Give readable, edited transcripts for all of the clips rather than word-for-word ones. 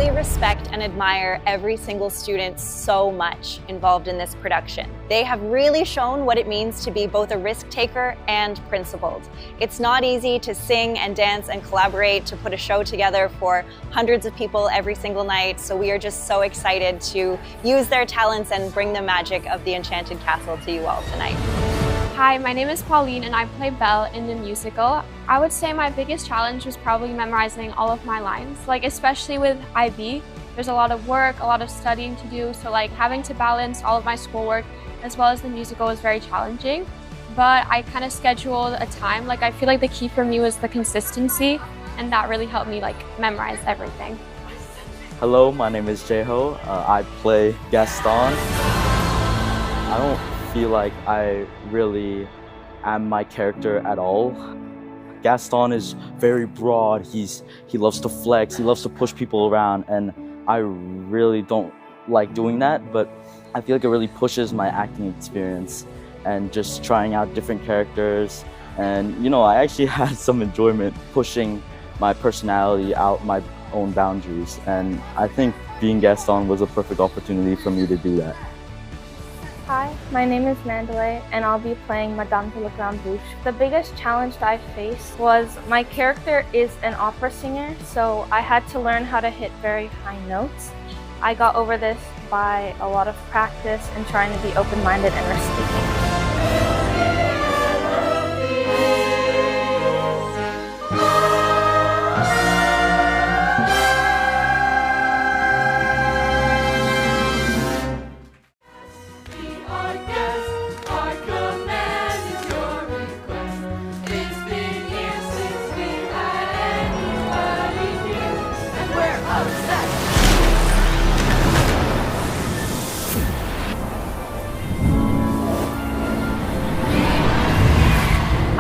truly respect and admire every single student so much involved in this production. They have really shown what it means to be both a risk taker and principled. It's not easy to sing and dance and collaborate to put a show together for hundreds of people every single night, so we are just so excited to use their talents and bring the magic of the Enchanted Castle to you all tonight. Hi, my name is Pauline and I play Belle in the musical. I would say my biggest challenge was probably memorizing all of my lines, especially with IB. There's a lot of work, a lot of studying to do, so having to balance all of my schoolwork as well as the musical was very challenging. But I kind of scheduled a time. I feel like the key for me was the consistency, and that really helped me memorize everything. Hello, my name is Jeho. I play Gaston. I don't feel like I really am my character at all. Gaston is very broad. He loves to flex. He loves to push people around, and I really don't like doing that. But I feel like it really pushes my acting experience and just trying out different characters. And I actually had some enjoyment pushing my personality out my own boundaries. And I think being Gaston was a perfect opportunity for me to do that. Hi, my name is Mandalay and I'll be playing Madame de la Grande Bouche. The biggest challenge that I faced was my character is an opera singer, so I had to learn how to hit very high notes. I got over this by a lot of practice and trying to be open-minded and risk-taking.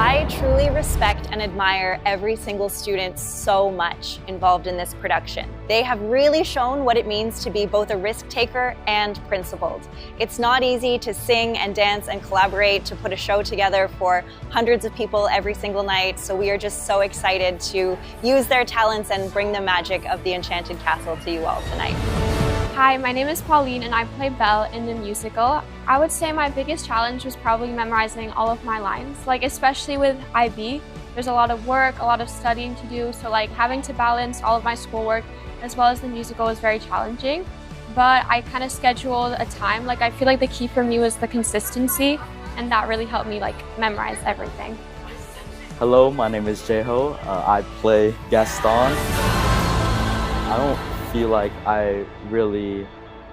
I truly respect and admire every single student so much involved in this production. They have really shown what it means to be both a risk taker and principled. It's not easy to sing and dance and collaborate to put a show together for hundreds of people every single night, so we are just so excited to use their talents and bring the magic of the Enchanted Castle to you all tonight. Hi, my name is Pauline and I play Belle in the musical. I would say my biggest challenge was probably memorizing all of my lines, especially with IB. There's a lot of work, a lot of studying to do, so having to balance all of my schoolwork as well as the musical was very challenging. But I kind of scheduled a time. I feel like the key for me was the consistency, and that really helped me memorize everything. Hello, my name is Jeho. I play Gaston. I don't feel like I really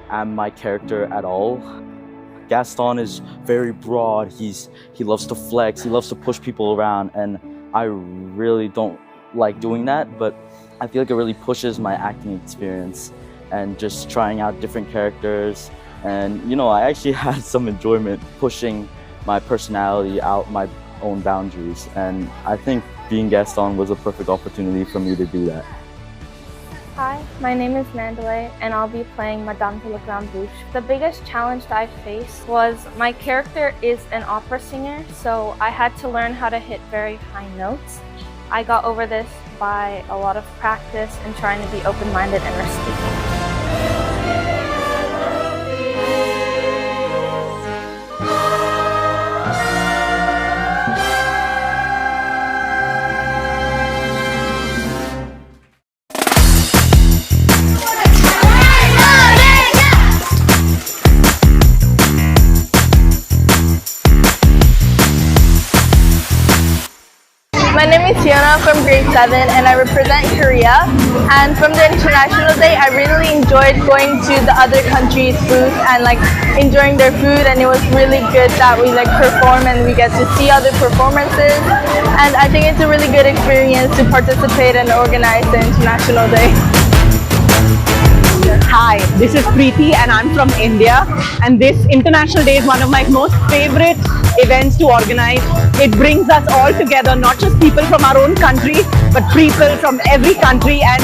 am my character at all. Gaston is very broad. He loves to flex. He loves to push people around, and I really don't like doing that. But I feel like it really pushes my acting experience and just trying out different characters. And I actually had some enjoyment pushing my personality out my own boundaries. And I think being Gaston was a perfect opportunity for me to do that. Hi, my name is Mandalay and I'll be playing Madame de la Grande Bouche. The biggest challenge that I faced was my character is an opera singer, so I had to learn how to hit very high notes. I got over this by a lot of practice and trying to be open-minded and risk-taking. My name is Fiona from grade 7 and I represent Korea, and from the International Day I really enjoyed going to the other countries' booths and enjoying their food, and it was really good that we perform and we get to see other performances, and I think it's a really good experience to participate and organize the International Day. Hi, this is Preeti and I'm from India, and this International Day is one of my most favorite events to organize. It brings us all together, not just people from our own country, but people from every country, and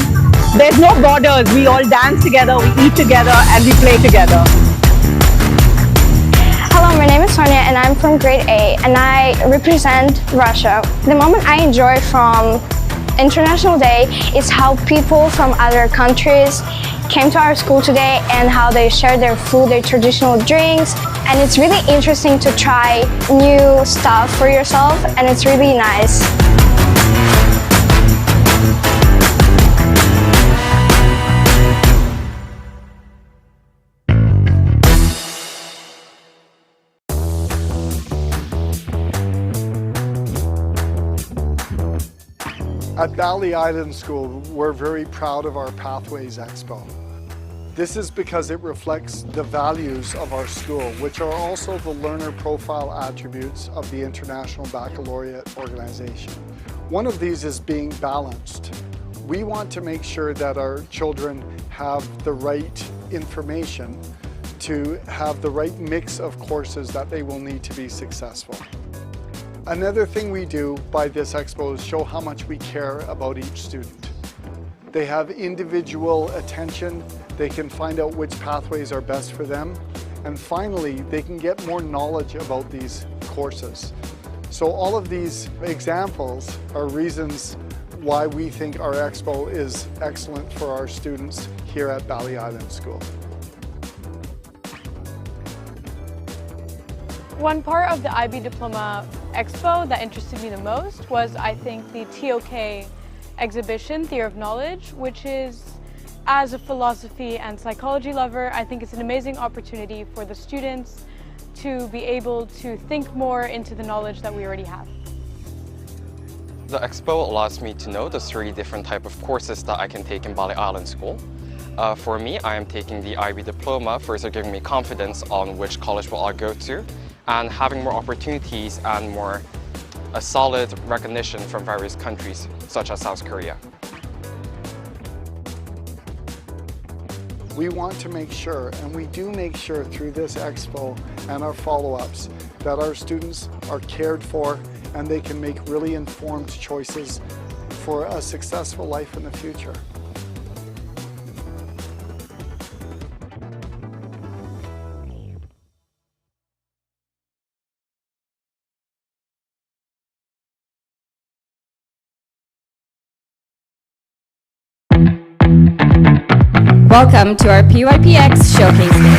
there's no borders. We all dance together, we eat together, and we play together. Hello, my name is Sonia and I'm from grade 8 and I represent Russia. The moment I enjoy from International Day is how people from other countries came to our school today and how they shared their food, their traditional drinks. And it's really interesting to try new stuff for yourself, and it's really nice. At Bali Island School, we're very proud of our Pathways Expo. This is because it reflects the values of our school, which are also the learner profile attributes of the International Baccalaureate organization. One of these is being balanced. We want to make sure that our children have the right information to have the right mix of courses that they will need to be successful. Another thing we do by this expo is show how much we care about each student. They have individual attention, they can find out which pathways are best for them, and finally, they can get more knowledge about these courses. So all of these examples are reasons why we think our expo is excellent for our students here at Bali Island School. One part of the IB Diploma Expo that interested me the most was, I think, the TOK exhibition, Theory of Knowledge, which is, as a philosophy and psychology lover, I think it's an amazing opportunity for the students to be able to think more into the knowledge that we already have. The expo allows me to know the 3 different types of courses that I can take in Bali Island School. For me, I am taking the IB Diploma, further giving me confidence on which college will I go to, and having more opportunities and more a solid recognition from various countries, such as South Korea. We want to make sure, and we do make sure through this expo and our follow-ups, that our students are cared for and they can make really informed choices for a successful life in the future. Welcome to our PYPX Showcase Day.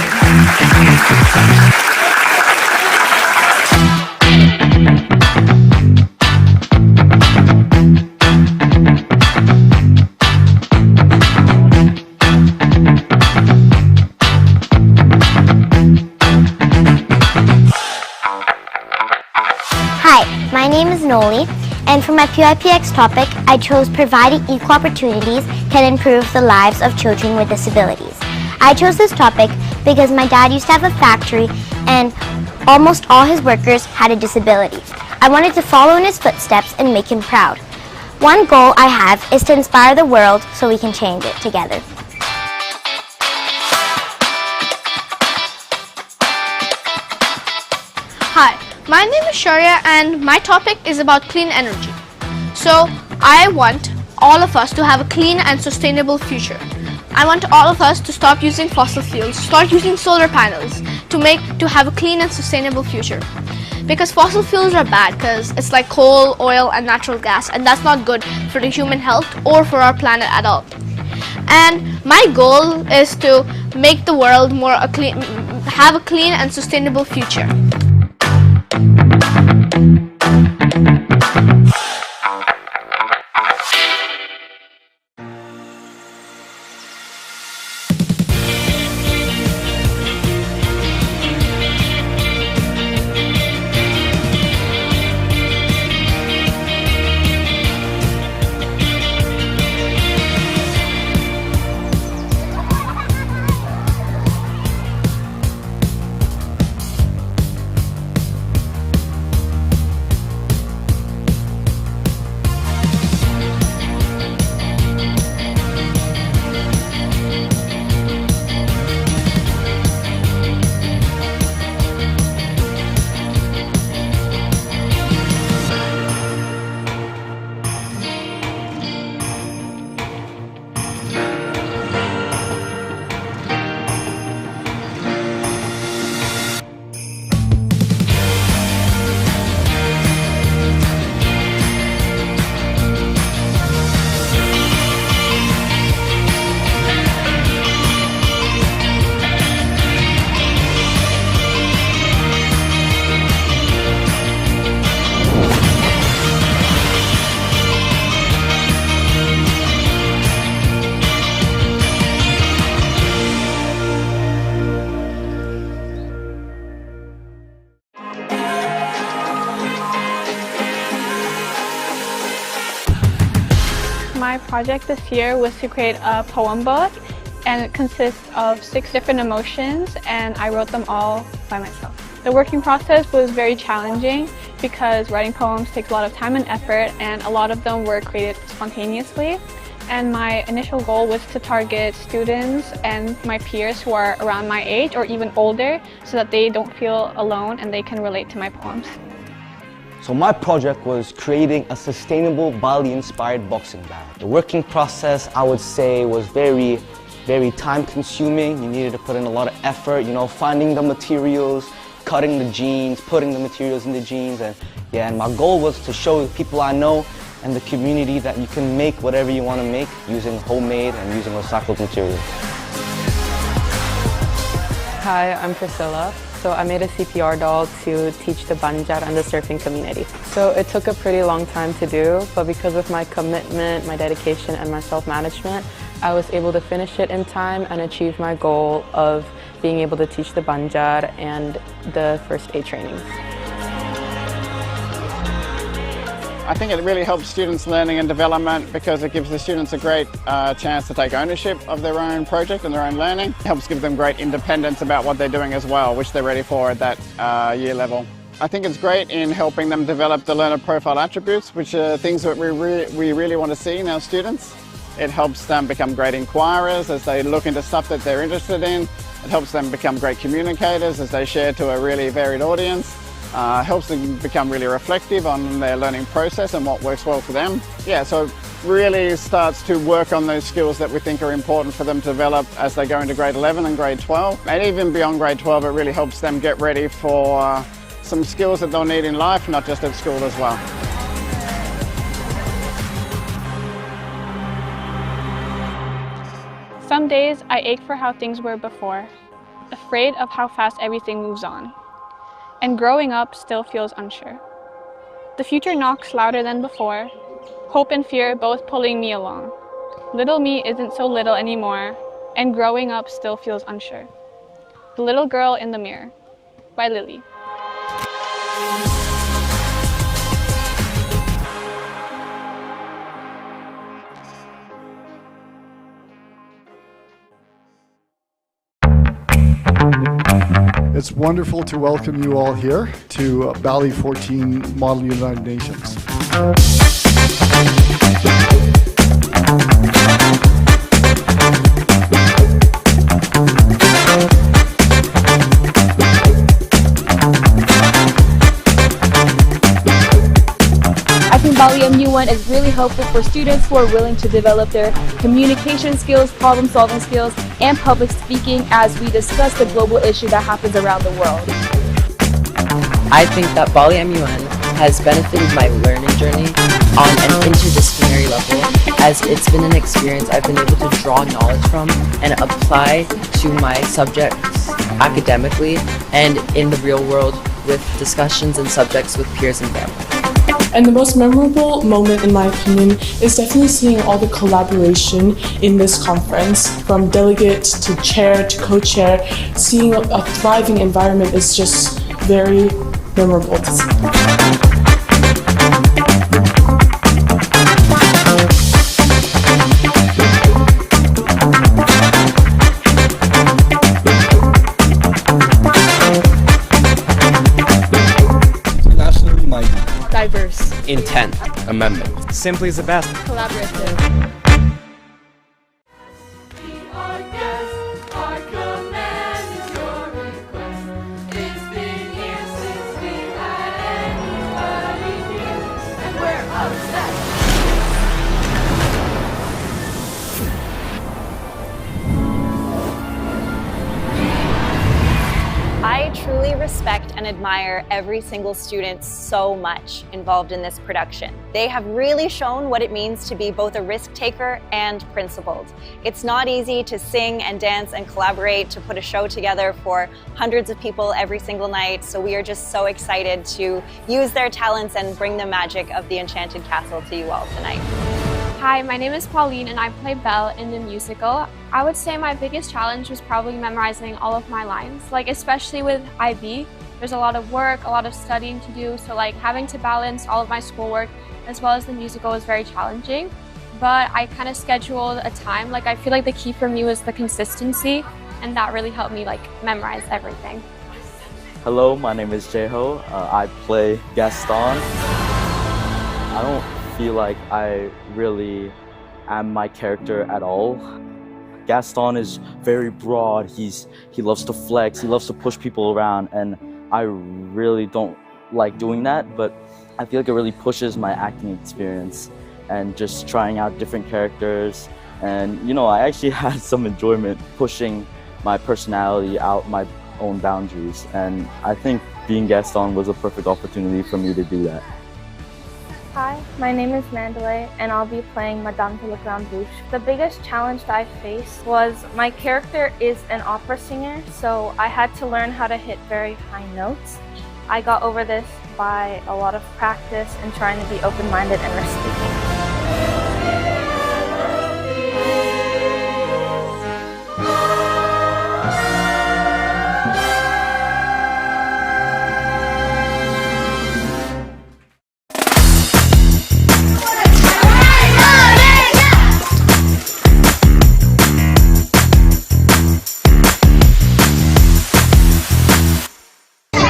Hi, my name is Noli, and for my PYPX topic, I chose providing equal opportunities can improve the lives of children with disabilities. I chose this topic because my dad used to have a factory and almost all his workers had a disability. I wanted to follow in his footsteps and make him proud. One goal I have is to inspire the world so we can change it together. Hi, my name is Sharia and my topic is about clean energy. So I want all of us to have a clean and sustainable future. I want all of us to stop using fossil fuels, start using solar panels to have a clean and sustainable future. Because fossil fuels are bad because it's like coal, oil and natural gas, and that's not good for the human health or for our planet at all. And my goal is to make the world have a clean and sustainable future. project this year was to create a poem book, and it consists of 6 different emotions, and I wrote them all by myself. The working process was very challenging because writing poems takes a lot of time and effort, and a lot of them were created spontaneously. And my initial goal was to target students and my peers who are around my age or even older, so that they don't feel alone and they can relate to my poems. So my project was creating a sustainable Bali-inspired boxing bag. The working process, I would say, was very time-consuming. You needed to put in a lot of effort, finding the materials, cutting the jeans, putting the materials in the jeans, and my goal was to show the people I know and the community that you can make whatever you want to make using homemade and using recycled materials. Hi, I'm Priscilla. So I made a CPR doll to teach the Banjar and the surfing community. So it took a pretty long time to do, but because of my commitment, my dedication, and my self-management, I was able to finish it in time and achieve my goal of being able to teach the Banjar and the first aid trainings. I think it really helps students' learning and development because it gives the students a great chance to take ownership of their own project and their own learning. It helps give them great independence about what they're doing as well, which they're ready for at that year level. I think it's great in helping them develop the learner profile attributes, which are things that we really want to see in our students. It helps them become great inquirers as they look into stuff that they're interested in. It helps them become great communicators as they share to a really varied audience. Helps them become really reflective on their learning process and what works well for them. Yeah, so it really starts to work on those skills that we think are important for them to develop as they go into grade 11 and grade 12. And even beyond grade 12, it really helps them get ready for some skills that they'll need in life, not just at school as well. Some days I ache for how things were before, afraid of how fast everything moves on. And growing up still feels unsure. The future knocks louder than before, hope and fear both pulling me along. Little me isn't so little anymore, and growing up still feels unsure. The Little Girl in the Mirror, by Lily. It's wonderful to welcome you all here to Bali 14 Model United Nations. I think Bali MU1 is really helpful for students who are willing to develop their communication skills, problem-solving skills, and public speaking as we discuss the global issue that happens around the world. I think that Bali MUN has benefited my learning journey on an interdisciplinary level, as it's been an experience I've been able to draw knowledge from and apply to my subjects academically and in the real world with discussions and subjects with peers and family. And the most memorable moment, in my opinion, is definitely seeing all the collaboration in this conference, from delegate to chair to co-chair. Seeing a thriving environment is just very memorable to see. Diverse. Intent. Amendment. Simply is the best. Collaborative. I truly respect and admire every single student so much involved in this production. They have really shown what it means to be both a risk taker and principled. It's not easy to sing and dance and collaborate to put a show together for hundreds of people every single night, so we are just so excited to use their talents and bring the magic of the Enchanted Castle to you all tonight. Hi, my name is Pauline and I play Belle in the musical. I would say my biggest challenge was probably memorizing all of my lines, especially with IB. There's a lot of work, a lot of studying to do, so having to balance all of my schoolwork as well as the musical is very challenging. but I kind of scheduled a time. Like, I feel like the key for me was the consistency, and that really helped me like memorize everything. Hello, my name is Jeho. I play Gaston. I don't feel like I really am my character at all. Gaston is very broad. He loves to flex. He loves to push people around, and I really don't like doing that, but I feel like it really pushes my acting experience and just trying out different characters. And you know, I actually had some enjoyment pushing my personality out my own boundaries, and I think being Gaston was a perfect opportunity for me to do that. Hi, my name is Mandalay, and I'll be playing Madame de la Grande Bouche. The biggest challenge that I faced was my character is an opera singer, so I had to learn how to hit very high notes. I got over this by a lot of practice and trying to be open-minded and risk-taking.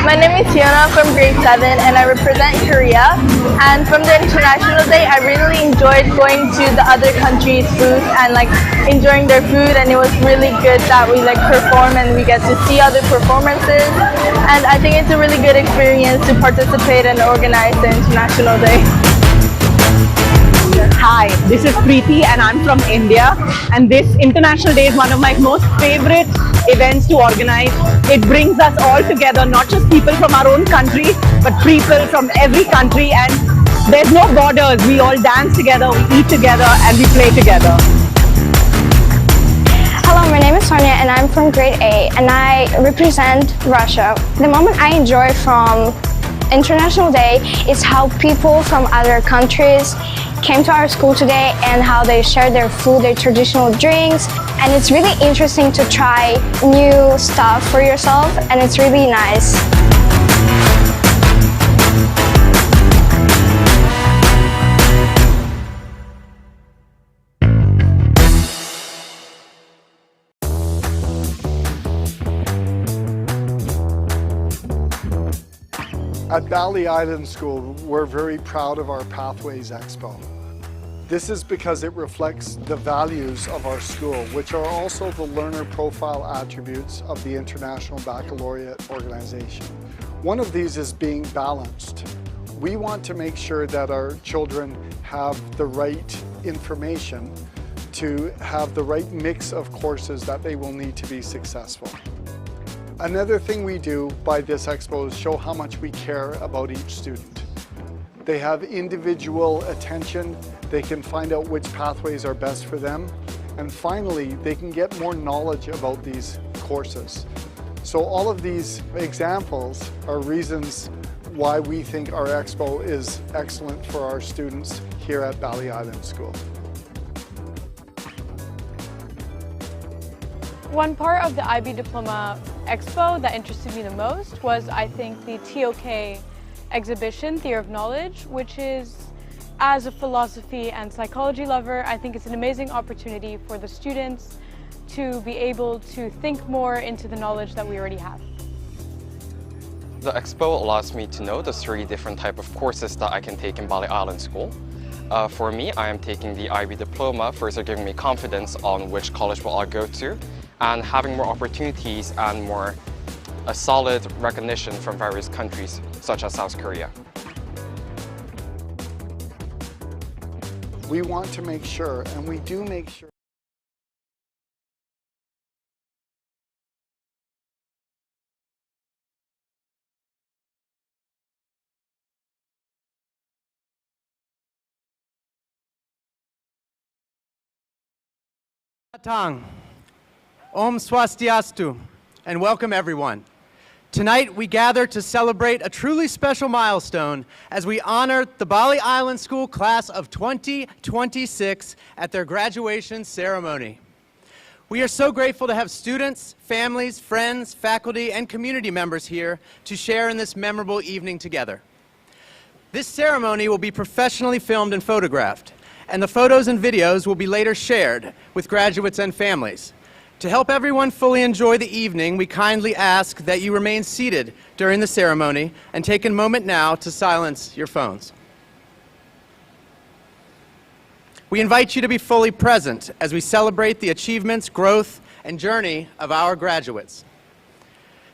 My name is Fiona from grade 7 and I represent Korea, and from the International Day I really enjoyed going to the other countries' booths and like enjoying their food, and it was really good that we like perform and we get to see other performances, and I think it's a really good experience to participate and organize the International Day. Hi, this is Preeti and I'm from India, and this International Day is one of my most favorite events to organize. It brings us all together, not just people from our own country, but people from every country, and there's no borders. We all dance together, we eat together, and we play together. Hello, my name is Sonia and I'm from grade 8 and I represent Russia. The moment I enjoy from International Day is how people from other countries came to our school today and how they shared their food, their traditional drinks, and it's really interesting to try new stuff for yourself, and it's really nice. At Bali Island School, we're very proud of our Pathways Expo. This is because it reflects the values of our school, which are also the learner profile attributes of the International Baccalaureate organization. One of these is being balanced. We want to make sure that our children have the right information to have the right mix of courses that they will need to be successful. Another thing we do by this expo is show how much we care about each student. They have individual attention, they can find out which pathways are best for them, and finally, they can get more knowledge about these courses. So all of these examples are reasons why we think our expo is excellent for our students here at Bali Island School. One part of the IB Diploma Expo that interested me the most was, I think, the TOK exhibition, Theory of Knowledge, which is, as a philosophy and psychology lover, I think it's an amazing opportunity for the students to be able to think more into the knowledge that we already have. The expo allows me to know the 3 different types of courses that I can take in Bali Island School. For me, I am taking the IB Diploma, further giving me confidence on which college will I go to, and having more opportunities and more a solid recognition from various countries, such as South Korea. We want to make sure, and we do make sure, Tang. Om Swastiastu, and welcome everyone. Tonight we gather to celebrate a truly special milestone as we honor the Bali Island School class of 2026 at their graduation ceremony. We are so grateful to have students, families, friends, faculty, and community members here to share in this memorable evening together. This ceremony will be professionally filmed and photographed, and the photos and videos will be later shared with graduates and families. To help everyone fully enjoy the evening, we kindly ask that you remain seated during the ceremony and take a moment now to silence your phones. We invite you to be fully present as we celebrate the achievements, growth, and journey of our graduates.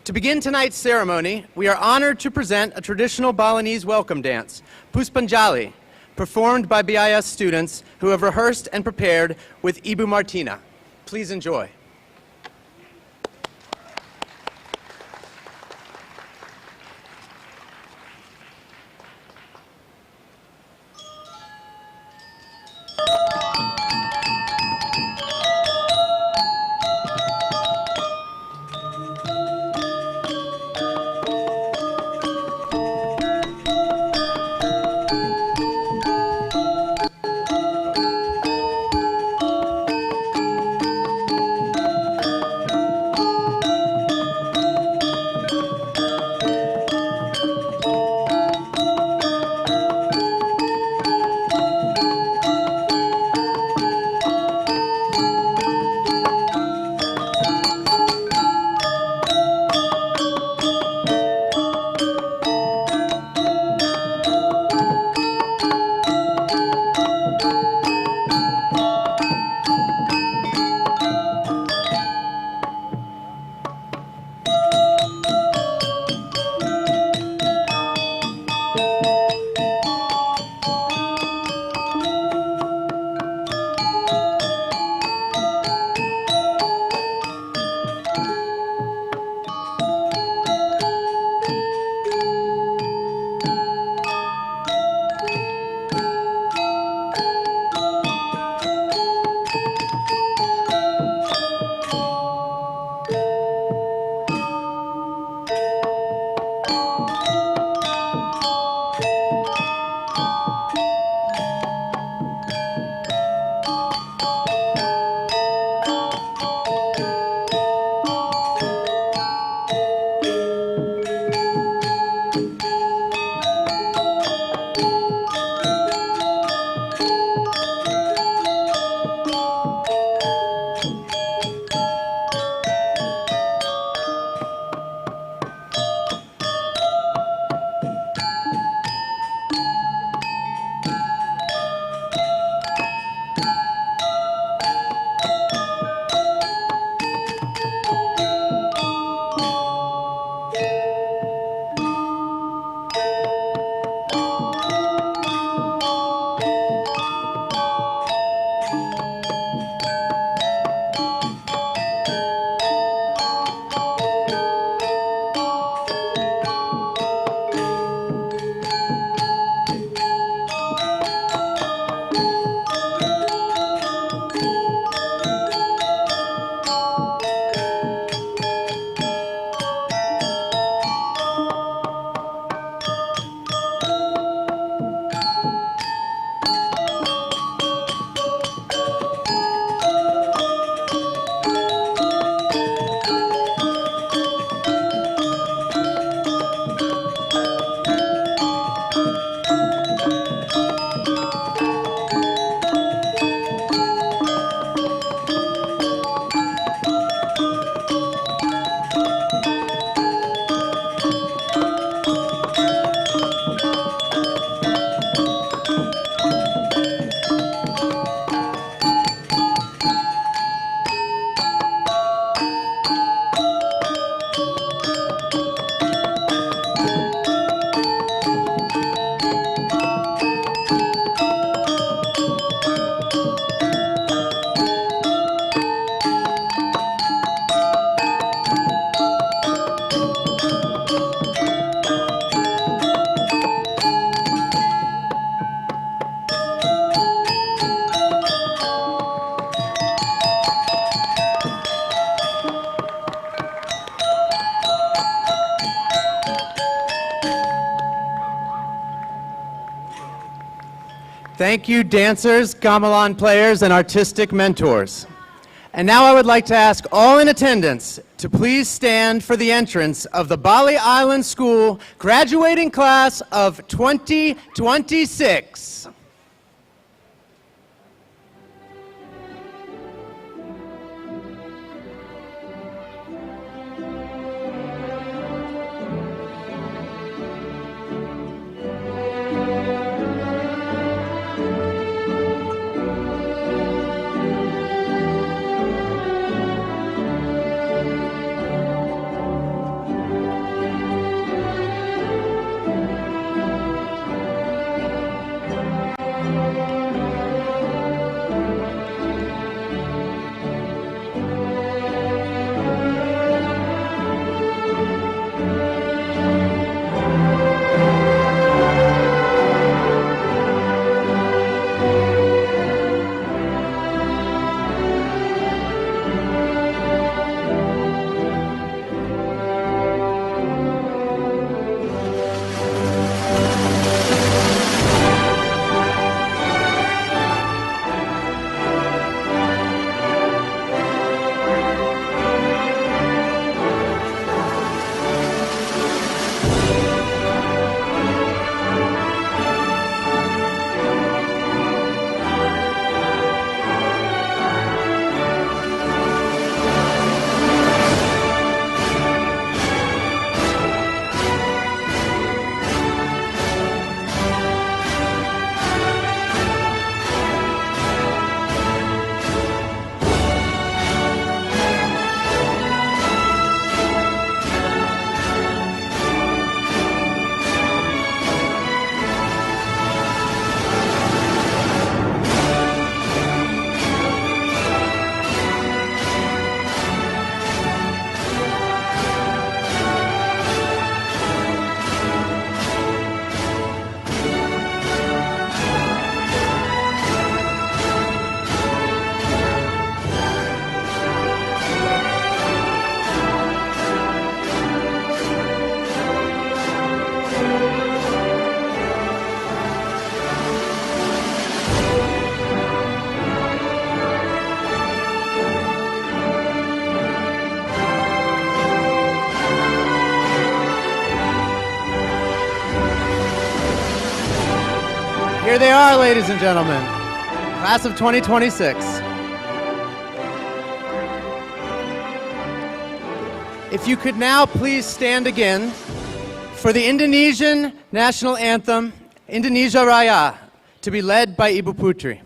To begin tonight's ceremony, we are honored to present a traditional Balinese welcome dance, Puspanjali, performed by BIS students who have rehearsed and prepared with Ibu Martina. Please enjoy. Thank you, dancers, gamelan players, and artistic mentors. And now I would like to ask all in attendance to please stand for the entrance of the Bali Island School graduating class of 2026. Here they are, ladies and gentlemen, class of 2026. If you could now please stand again for the Indonesian national anthem, Indonesia Raya, to be led by Ibu Putri.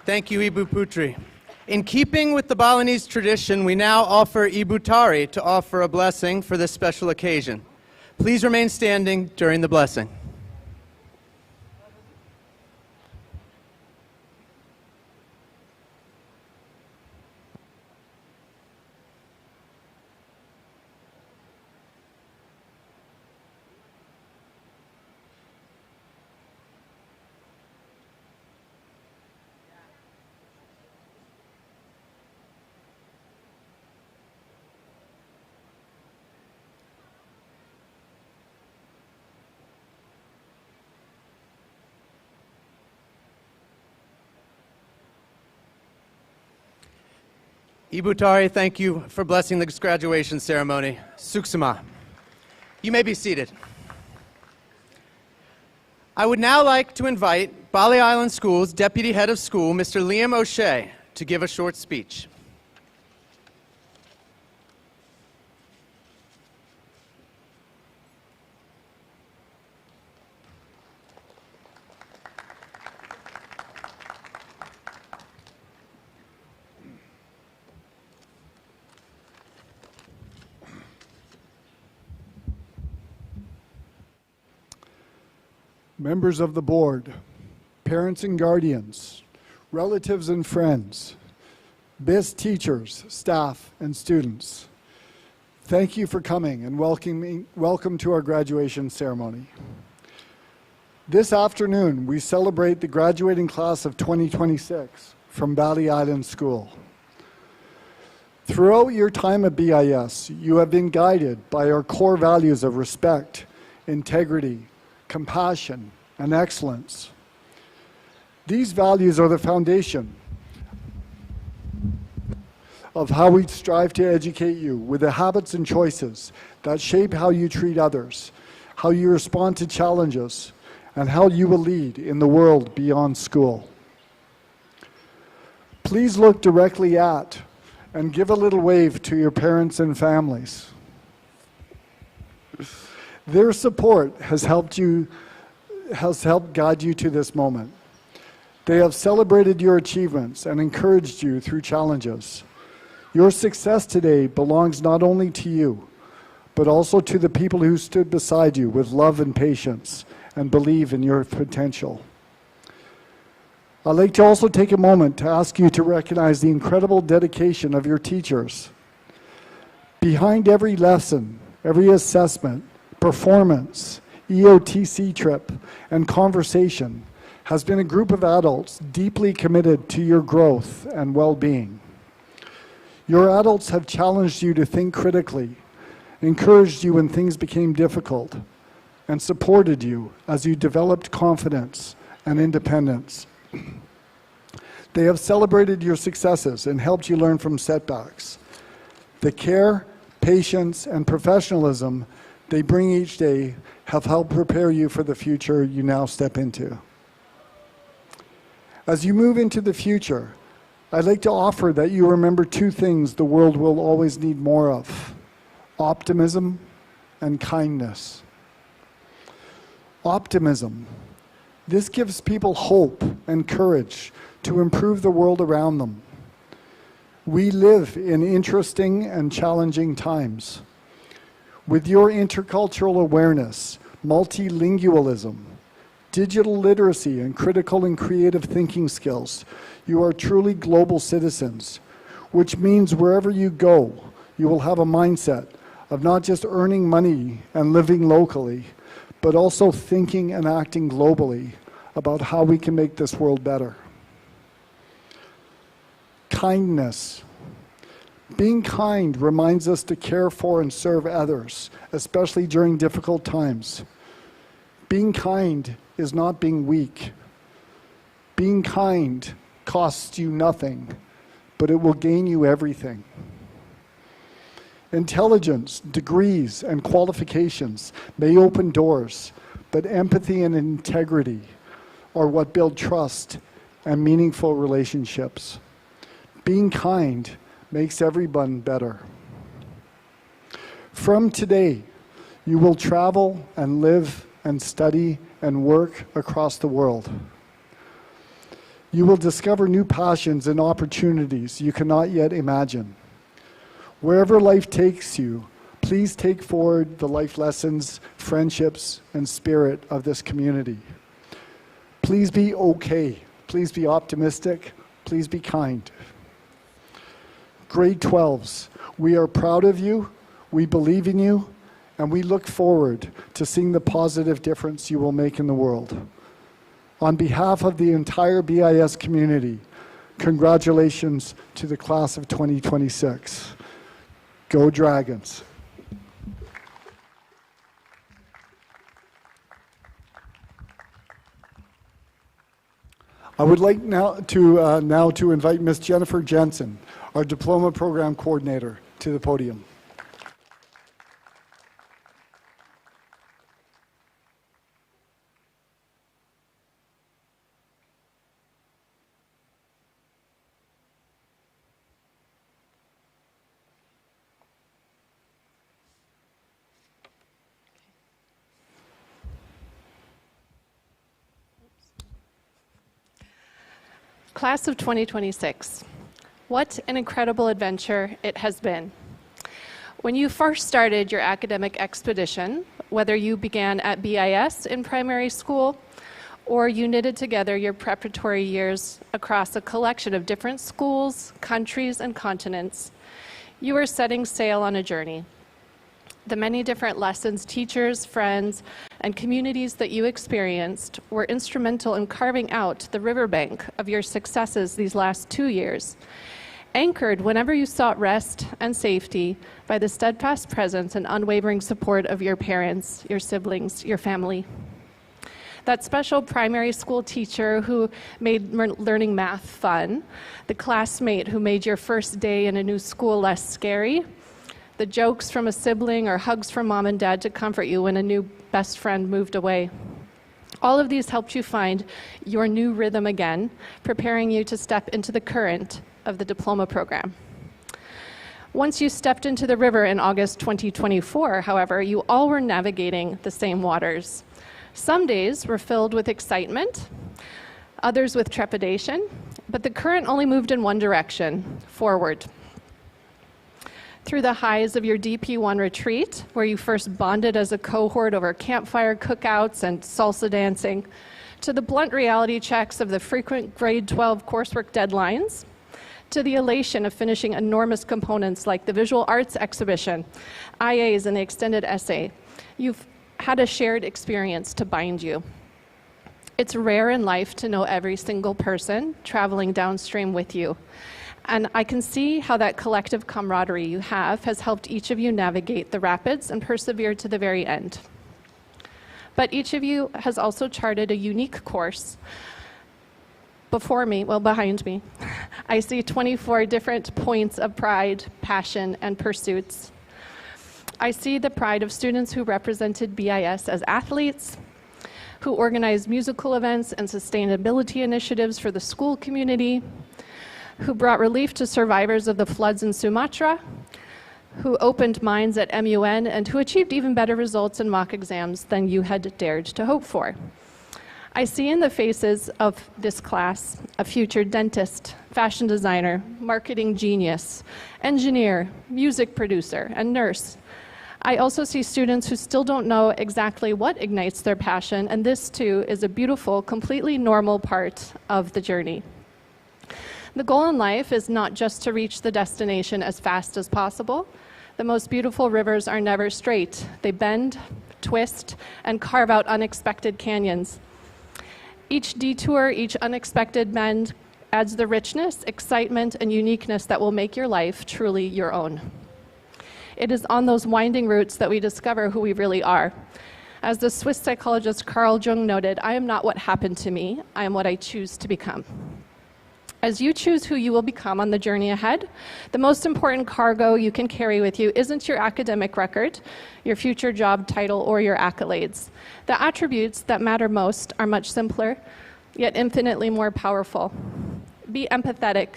Thank you, Ibu Putri. In keeping with the Balinese tradition, we now offer Ibu Tari to offer a blessing for this special occasion. Please remain standing during the blessing. Ibu Tari, thank you for blessing this graduation ceremony. Suksema. You may be seated. I would now like to invite Bali Island School's Deputy Head of School, Mr. Liam O'Shea, to give a short speech. Members of the board, parents and guardians, relatives and friends, BIS teachers, staff, and students, thank you for coming and welcome to our graduation ceremony. This afternoon, we celebrate the graduating class of 2026 from Bali Island School. Throughout your time at BIS, you have been guided by our core values of respect, integrity, compassion, and excellence. These values are the foundation of how we strive to educate you with the habits and choices that shape how you treat others, how you respond to challenges, and how you will lead in the world beyond school. Please look directly at and give a little wave to your parents and families. Their support has helped has helped guide you to this moment. They have celebrated your achievements and encouraged you through challenges. Your success today belongs not only to you, but also to the people who stood beside you with love and patience and believe in your potential. I'd like to also take a moment to ask you to recognize the incredible dedication of your teachers. Behind every lesson, every assessment, performance, EOTC trip, and conversation has been a group of adults deeply committed to your growth and well-being. Your adults have challenged you to think critically, encouraged you when things became difficult, and supported you as you developed confidence and independence. They have celebrated your successes and helped you learn from setbacks. The care, patience, and professionalism they bring each day have helped prepare you for the future you now step into. As you move into the future, I'd like to offer that you remember two things the world will always need more of: optimism and kindness. Optimism. This gives people hope and courage to improve the world around them. We live in interesting and challenging times. With your intercultural awareness, multilingualism, digital literacy, and critical and creative thinking skills, you are truly global citizens, which means wherever you go, you will have a mindset of not just earning money and living locally, but also thinking and acting globally about how we can make this world better. Kindness. Being kind reminds us to care for and serve others, especially during difficult times. Being kind is not being weak. Being kind costs you nothing, but it will gain you everything. Intelligence, degrees, and qualifications may open doors, but empathy and integrity are what build trust and meaningful relationships. Being kind makes everyone better. From today, you will travel and live and study and work across the world. You will discover new passions and opportunities you cannot yet imagine. Wherever life takes you, please take forward the life lessons, friendships, and spirit of this community. Please be okay. Please be optimistic. Please be kind. Grade 12s, we are proud of you, we believe in you, and we look forward to seeing the positive difference you will make in the world. On behalf of the entire BIS community, congratulations to the class of 2026. Go Dragons. I would like now to invite Ms. Jennifer Jensen, our Diploma Program Coordinator, to the podium. Class of 2026. What an incredible adventure it has been. When you first started your academic expedition, whether you began at BIS in primary school or you knitted together your preparatory years across a collection of different schools, countries, and continents, you were setting sail on a journey. The many different lessons, teachers, friends, and communities that you experienced were instrumental in carving out the riverbank of your successes these last 2 years, anchored whenever you sought rest and safety by the steadfast presence and unwavering support of your parents, your siblings, your family. That special primary school teacher who made learning math fun, the classmate who made your first day in a new school less scary, the jokes from a sibling or hugs from mom and dad to comfort you when a new best friend moved away. All of these helped you find your new rhythm again, preparing you to step into the current of the diploma program. Once you stepped into the river in August 2024, however, you all were navigating the same waters. Some days were filled with excitement, others with trepidation, but the current only moved in one direction, forward. Through the highs of your DP1 retreat, where you first bonded as a cohort over campfire cookouts and salsa dancing, to the blunt reality checks of the frequent grade 12 coursework deadlines, to the elation of finishing enormous components like the visual arts exhibition, IAs, and the extended essay, you've had a shared experience to bind you. It's rare in life to know every single person traveling downstream with you. And I can see how that collective camaraderie you have has helped each of you navigate the rapids and persevere to the very end. But each of you has also charted a unique course. Before me, well, behind me, I see 24 different points of pride, passion, and pursuits. I see the pride of students who represented BIS as athletes, who organized musical events and sustainability initiatives for the school community, who brought relief to survivors of the floods in Sumatra, who opened minds at MUN, and who achieved even better results in mock exams than you had dared to hope for. I see in the faces of this class a future dentist, fashion designer, marketing genius, engineer, music producer, and nurse. I also see students who still don't know exactly what ignites their passion, and this too is a beautiful, completely normal part of the journey. The goal in life is not just to reach the destination as fast as possible. The most beautiful rivers are never straight. They bend, twist, and carve out unexpected canyons. Each detour, each unexpected bend adds the richness, excitement, and uniqueness that will make your life truly your own. It is on those winding routes that we discover who we really are. As the Swiss psychologist Carl Jung noted, I am not what happened to me, I am what I choose to become. As you choose who you will become on the journey ahead, the most important cargo you can carry with you isn't your academic record, your future job title, or your accolades. The attributes that matter most are much simpler, yet infinitely more powerful. Be empathetic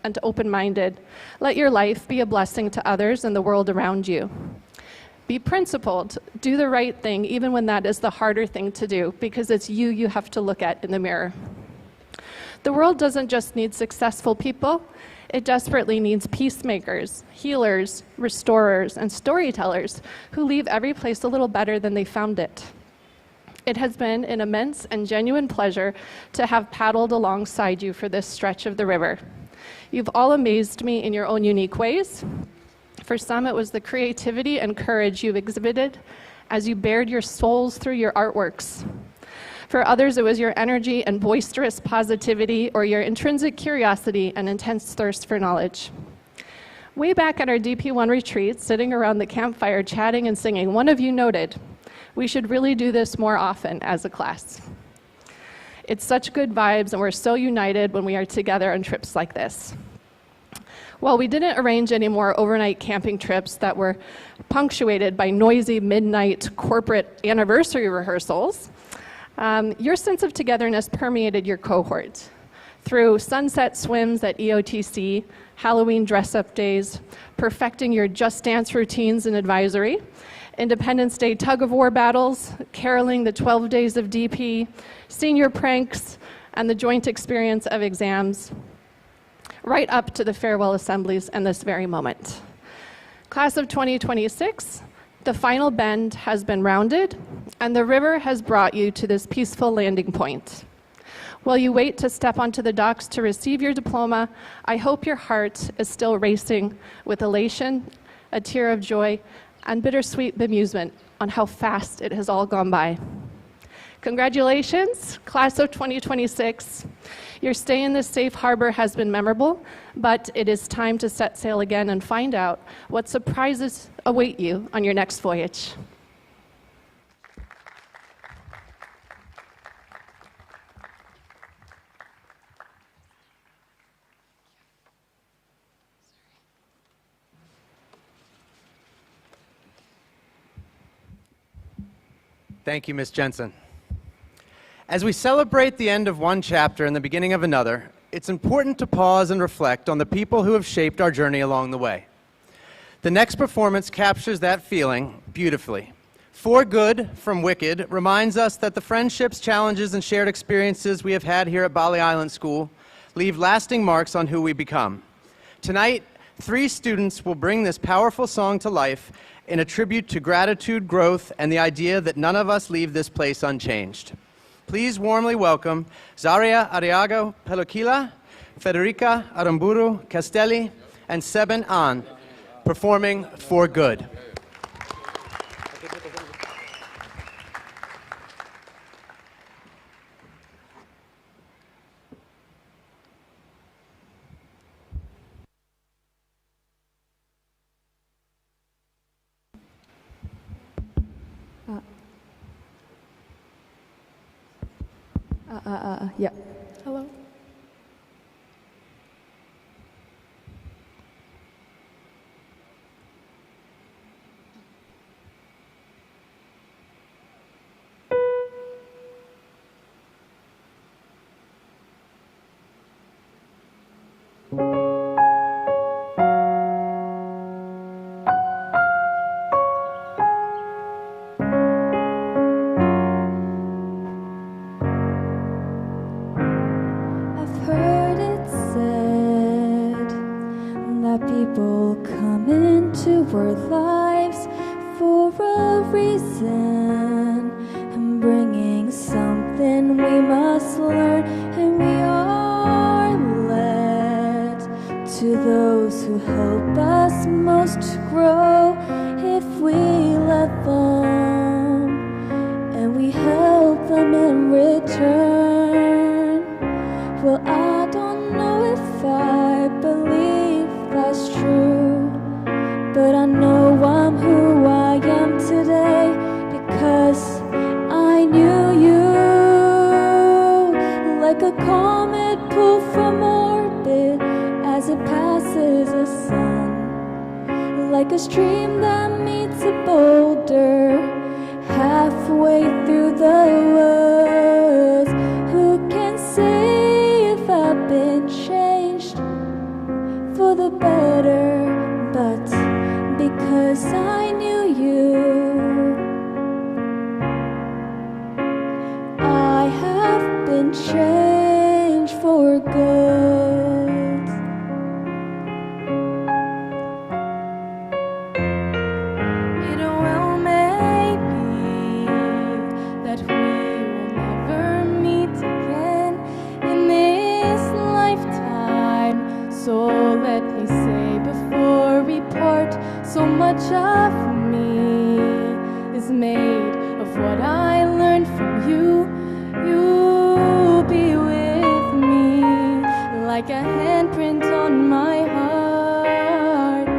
and open-minded. Let your life be a blessing to others and the world around you. Be principled. Do the right thing, even when that is the harder thing to do, because it's you have to look at in the mirror. The world doesn't just need successful people, it desperately needs peacemakers, healers, restorers, and storytellers who leave every place a little better than they found it. It has been an immense and genuine pleasure to have paddled alongside you for this stretch of the river. You've all amazed me in your own unique ways. For some, it was the creativity and courage you've exhibited as you bared your souls through your artworks. For others, it was your energy and boisterous positivity, or your intrinsic curiosity and intense thirst for knowledge. Way back at our DP1 retreat, sitting around the campfire chatting and singing, one of you noted, we should really do this more often as a class. It's such good vibes, and we're so united when we are together on trips like this. Well, we didn't arrange any more overnight camping trips that were punctuated by noisy midnight corporate anniversary rehearsals. Your sense of togetherness permeated your cohort through sunset swims at EOTC, Halloween dress-up days, perfecting your Just Dance routines in advisory, Independence Day tug-of-war battles, caroling the 12 days of DP, senior pranks, and the joint experience of exams, right up to the farewell assemblies and this very moment. Class of 2026, the final bend has been rounded, and the river has brought you to this peaceful landing point. While you wait to step onto the docks to receive your diploma, I hope your heart is still racing with elation, a tear of joy, and bittersweet bemusement on how fast it has all gone by. Congratulations, class of 2026. Your stay in this safe harbor has been memorable, but it is time to set sail again and find out what surprises await you on your next voyage. Thank you, Ms. Jensen. As we celebrate the end of one chapter and the beginning of another, it's important to pause and reflect on the people who have shaped our journey along the way. The next performance captures that feeling beautifully. For Good from Wicked reminds us that the friendships, challenges, and shared experiences we have had here at Bali Island School leave lasting marks on who we become. Tonight, 3 students will bring this powerful song to life in a tribute to gratitude, growth, and the idea that none of us leave this place unchanged. Please warmly welcome Zaria Ariago Pelokila, Federica Aramburu Castelli, and Seben An, performing For Good. Yeah. Hello. People come into our lives for a reason, and bringing something we must learn, and we are led to those who help us most to grow. If we let them and we help them in return, well, I don't know if I believe that's true, but I know I'm who I am today because I knew you. Like a comet pulled from orbit as it passes the sun, like a stream that meets a boulder halfway through the woods. Who can say if I've been changed for the better? But because I knew you, I have been changed for good. It well may be that we will never meet again in this lifetime, so let me say before we part, so much of me is made of what I learned from you. You'll be with me like a handprint on my heart.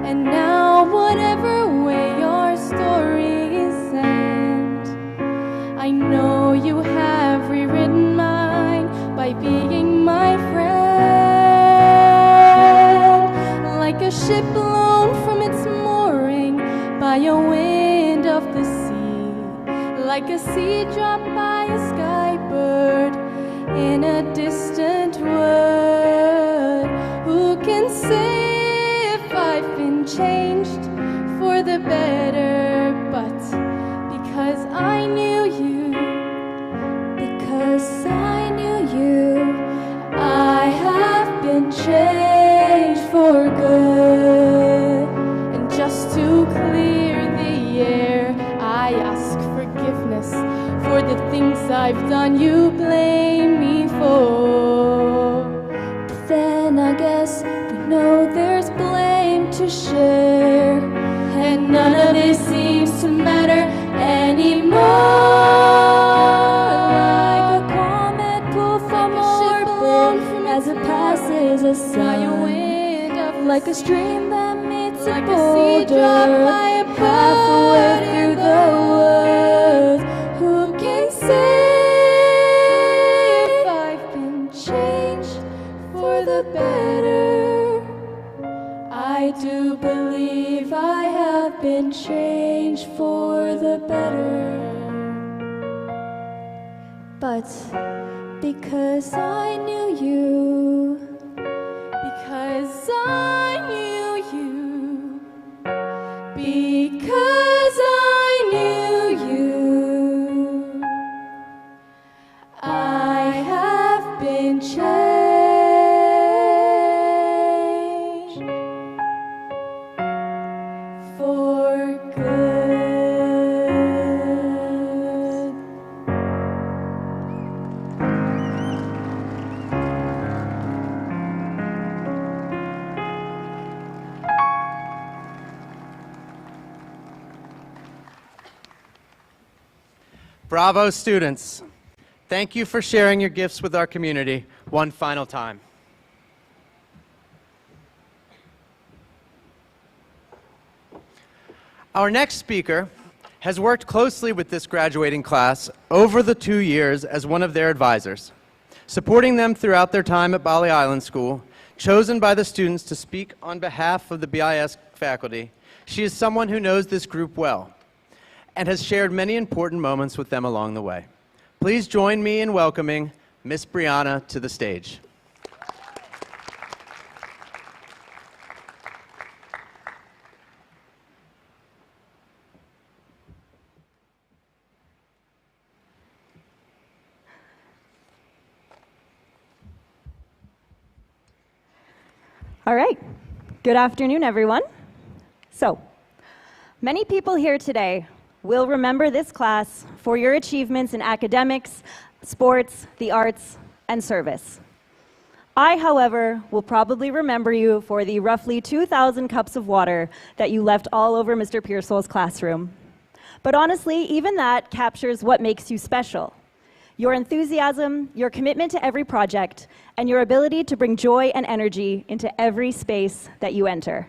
And now whatever way your stories end, I know you have rewritten mine by being my friend. Like a ship blown from its mooring by a wind of the sea, like a seed dropped by a skybird in a distant wood. Who can say if I've been changed for the better? But because I knew you, because I knew you, I have been changed for good. And just to clear the air, I ask forgiveness for the things I've done you blame me for. But then I guess we know there's blame to share, and none of it seems to matter anymore. Like a comet pulled from orbit as it passes a sun, like a stream that meets a boulder halfway through the woods. Who can say if I've been changed for the better? I do believe I have been changed for the better. But because I knew you, because I knew you, because I knew Bravo, students. Thank you for sharing your gifts with our community one final time. Our next speaker has worked closely with this graduating class over the 2 years as one of their advisors, supporting them throughout their time at Bali Island School. Chosen by the students to speak on behalf of the BIS faculty, she is someone who knows this group well and has shared many important moments with them along the way. Please join me in welcoming Miss Brianna to the stage. All right. Good afternoon, everyone. So, many people here today will remember this class for your achievements in academics, sports, the arts, and service. I, however, will probably remember you for the roughly 2,000 cups of water that you left all over Mr. Pearsall's classroom. But honestly, even that captures what makes you special. Your enthusiasm, your commitment to every project, and your ability to bring joy and energy into every space that you enter.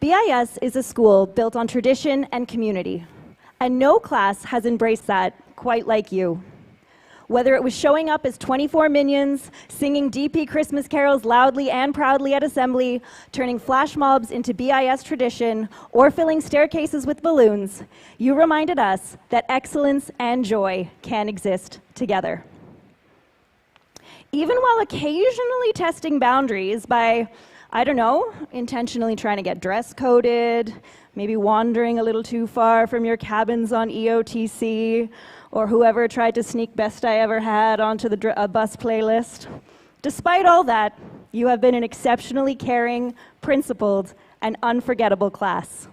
BIS is a school built on tradition and community, and no class has embraced that quite like you. Whether it was showing up as 24 minions, singing DP Christmas carols loudly and proudly at assembly, turning flash mobs into BIS tradition, or filling staircases with balloons, you reminded us that excellence and joy can exist together. Even while occasionally testing boundaries by, I don't know, intentionally trying to get dress coded, maybe wandering a little too far from your cabins on EOTC, or whoever tried to sneak Best I Ever Had onto the bus playlist. Despite all that, you have been an exceptionally caring, principled, and unforgettable class.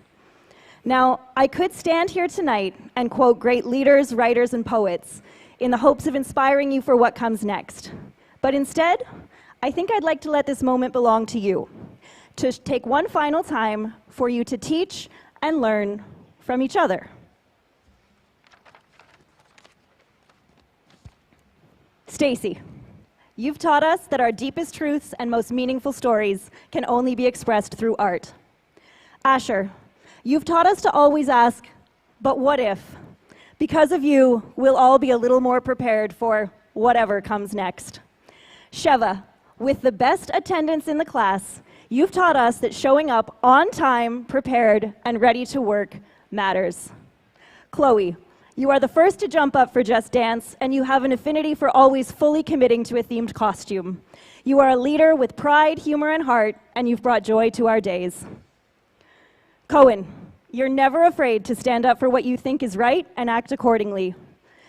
Now, I could stand here tonight and quote great leaders, writers, and poets in the hopes of inspiring you for what comes next. But instead, I think I'd like to let this moment belong to you, to take one final time for you to teach and learn from each other. Stacy, you've taught us that our deepest truths and most meaningful stories can only be expressed through art. Asher, you've taught us to always ask, but what if? Because of you, we'll all be a little more prepared for whatever comes next. Sheva, with the best attendance in the class, you've taught us that showing up on time, prepared, and ready to work matters. Chloe, you are the first to jump up for Just Dance, and you have an affinity for always fully committing to a themed costume. You are a leader with pride, humor, and heart, and you've brought joy to our days. Cohen, you're never afraid to stand up for what you think is right and act accordingly.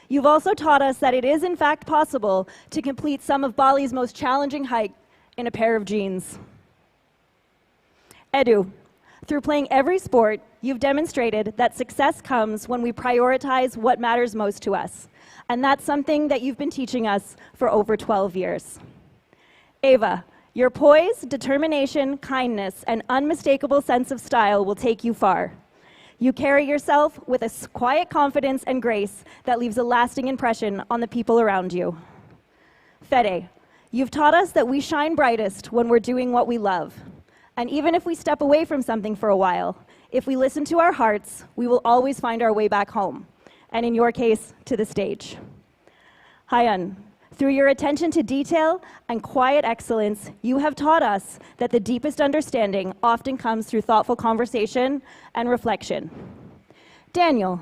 You've also taught us that it is in fact possible to complete some of Bali's most challenging hike in a pair of jeans. Edu, through playing every sport, you've demonstrated that success comes when we prioritize what matters most to us. And that's something that you've been teaching us for over 12 years. Ava, your poise, determination, kindness, and unmistakable sense of style will take you far. You carry yourself with a quiet confidence and grace that leaves a lasting impression on the people around you. Fede, you've taught us that we shine brightest when we're doing what we love. And even if we step away from something for a while, if we listen to our hearts, we will always find our way back home. And in your case, to the stage. Hyun, through your attention to detail and quiet excellence, you have taught us that the deepest understanding often comes through thoughtful conversation and reflection. Daniel,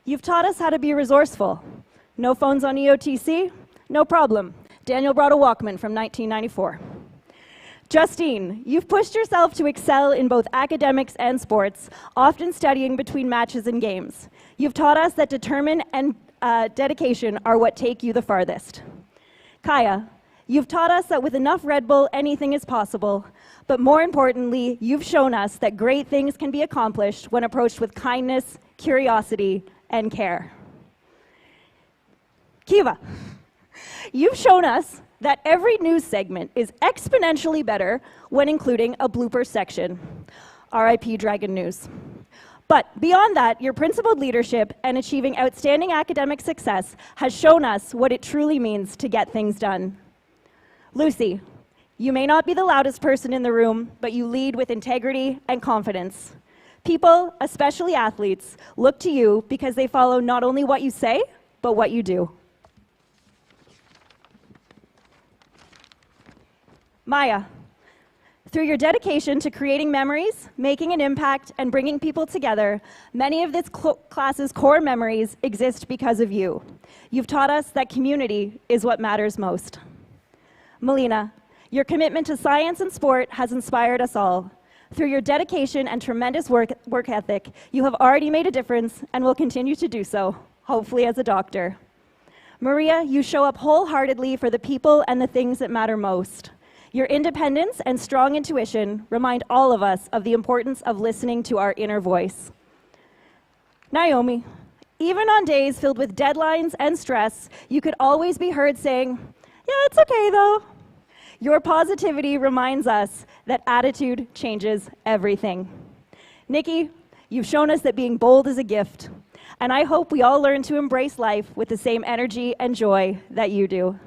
you've taught us how to be resourceful. No phones on EOTC? No problem. Daniel brought a Walkman from 1994. Justine, you've pushed yourself to excel in both academics and sports, often studying between matches and games. You've taught us that determination and dedication are what take you the farthest. Kaya, you've taught us that with enough Red Bull, anything is possible. But more importantly, you've shown us that great things can be accomplished when approached with kindness, curiosity, and care. Kiva, you've shown us that every news segment is exponentially better when including a blooper section. RIP Dragon News. But beyond that, your principled leadership and achieving outstanding academic success has shown us what it truly means to get things done. Lucy, you may not be the loudest person in the room, but you lead with integrity and confidence. People, especially athletes, look to you because they follow not only what you say, but what you do. Maya, through your dedication to creating memories, making an impact, and bringing people together, many of this class's core memories exist because of you. You've taught us that community is what matters most. Melina, your commitment to science and sport has inspired us all. Through your dedication and tremendous work ethic, you have already made a difference and will continue to do so, hopefully as a doctor. Maria, you show up wholeheartedly for the people and the things that matter most. Your independence and strong intuition remind all of us of the importance of listening to our inner voice. Naomi, even on days filled with deadlines and stress, you could always be heard saying, "Yeah, it's okay though." Your positivity reminds us that attitude changes everything. Nikki, you've shown us that being bold is a gift, and I hope we all learn to embrace life with the same energy and joy that you do.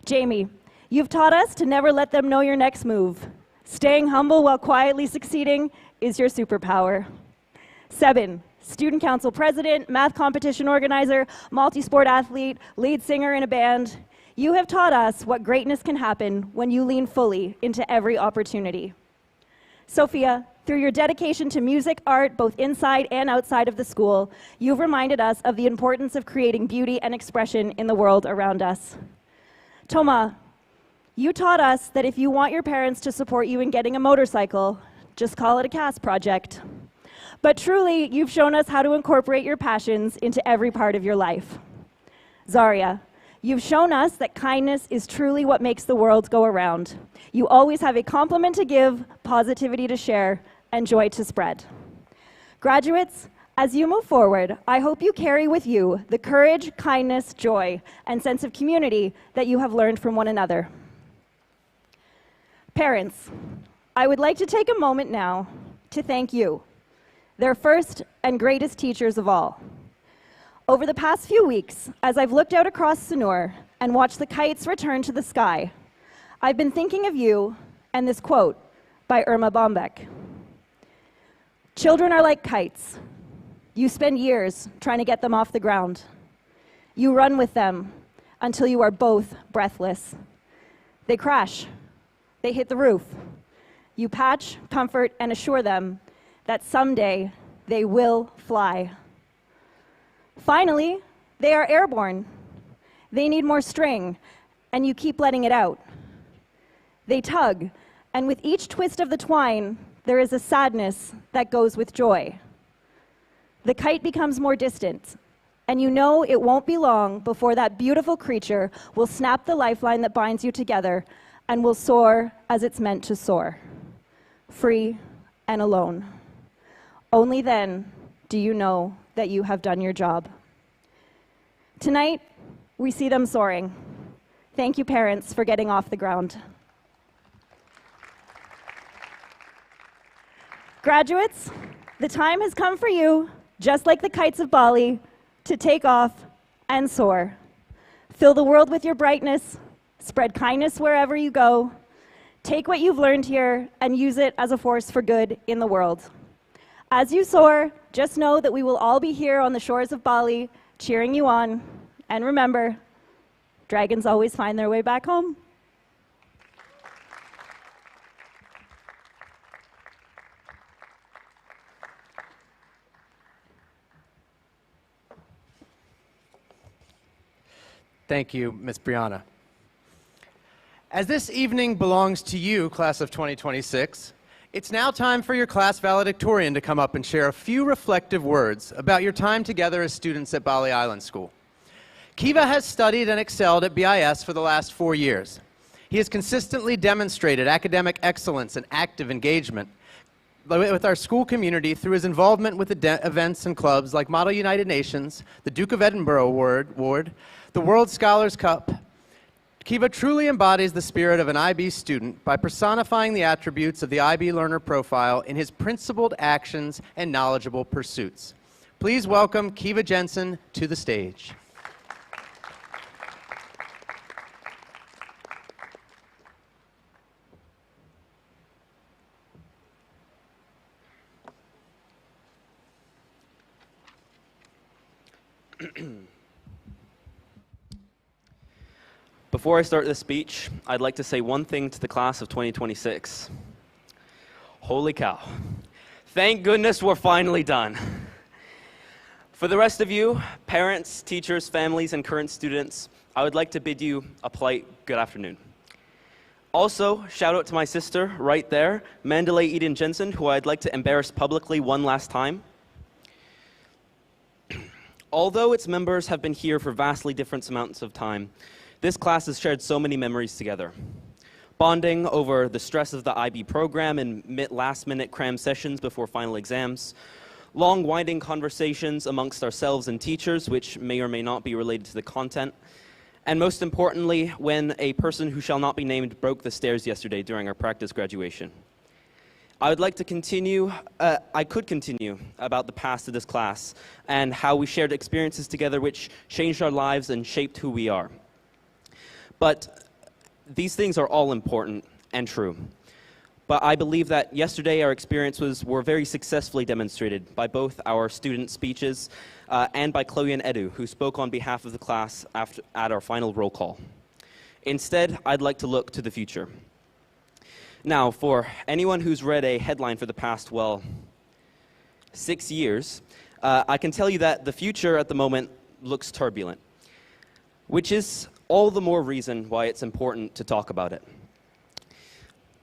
Jamie, you've taught us to never let them know your next move. Staying humble while quietly succeeding is your superpower. Sebin, student council president, math competition organizer, multi-sport athlete, lead singer in a band. You have taught us what greatness can happen when you lean fully into every opportunity. Sophia, through your dedication to music, art, both inside and outside of the school, you've reminded us of the importance of creating beauty and expression in the world around us. Toma, you taught us that if you want your parents to support you in getting a motorcycle, just call it a CAS project. But truly, you've shown us how to incorporate your passions into every part of your life. Zaria, you've shown us that kindness is truly what makes the world go around. You always have a compliment to give, positivity to share, and joy to spread. Graduates, as you move forward, I hope you carry with you the courage, kindness, joy, and sense of community that you have learned from one another. Parents, I would like to take a moment now to thank you, their first and greatest teachers of all. Over the past few weeks, as I've looked out across Sanur and watched the kites return to the sky, I've been thinking of you and this quote by Irma Bombeck. Children are like kites. You spend years trying to get them off the ground. You run with them until you are both breathless. They crash. They hit the roof. You patch, comfort, and assure them that someday they will fly. Finally, they are airborne. They need more string, and you keep letting it out. They tug, and with each twist of the twine, there is a sadness that goes with joy. The kite becomes more distant, and you know it won't be long before that beautiful creature will snap the lifeline that binds you together and will soar as it's meant to soar, free and alone. Only then do you know that you have done your job. Tonight, we see them soaring. Thank you, parents, for getting off the ground. Graduates, the time has come for you, just like the kites of Bali, to take off and soar. Fill the world with your brightness, spread kindness wherever you go. Take what you've learned here and use it as a force for good in the world. As you soar, just know that we will all be here on the shores of Bali, cheering you on. And remember, dragons always find their way back home. Thank you, Ms. Brianna. As this evening belongs to you, class of 2026, it's now time for your class valedictorian to come up and share a few reflective words about your time together as students at Bali Island School. Kiva has studied and excelled at BIS for the last 4 years. He has consistently demonstrated academic excellence and active engagement with our school community through his involvement with events and clubs like Model United Nations, the Duke of Edinburgh Award, the World Scholars Cup, Kiva truly embodies the spirit of an IB student by personifying the attributes of the IB learner profile in his principled actions and knowledgeable pursuits. Please welcome Kiva Jensen to the stage. Before I start this speech, I'd like to say one thing to the class of 2026. Holy cow. Thank goodness we're finally done. For the rest of you, parents, teachers, families, and current students, I would like to bid you a polite good afternoon. Also, shout out to my sister right there, Mandalay Eden Jensen, who I'd like to embarrass publicly one last time. Although its members have been here for vastly different amounts of time, this class has shared so many memories together. Bonding over the stress of the IB program and last-minute cram sessions before final exams, long, winding conversations amongst ourselves and teachers, which may or may not be related to the content, and most importantly, when a person who shall not be named broke the stairs yesterday during our practice graduation. I would like to continue, I could continue about the past of this class and how we shared experiences together which changed our lives and shaped who we are. But these things are all important and true. But I believe that yesterday our experiences were very successfully demonstrated by both our student speeches and by Chloe and Edu, who spoke on behalf of the class at our final roll call. Instead, I'd like to look to the future. Now, for anyone who's read a headline for the past, 6 years, I can tell you that the future at the moment looks turbulent, which is all the more reason why it's important to talk about it.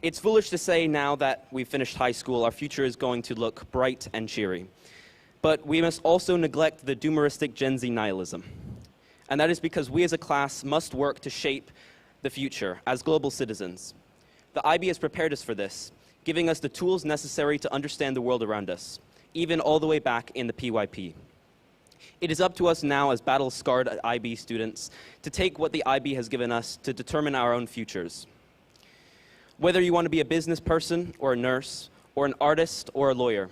It's foolish to say now that we've finished high school, our future is going to look bright and cheery. But we must also neglect the doomeristic Gen Z nihilism. And that is because we as a class must work to shape the future as global citizens. The IB has prepared us for this, giving us the tools necessary to understand the world around us, even all the way back in the PYP. It is up to us now as battle-scarred IB students to take what the IB has given us to determine our own futures. Whether you want to be a business person or a nurse or an artist or a lawyer,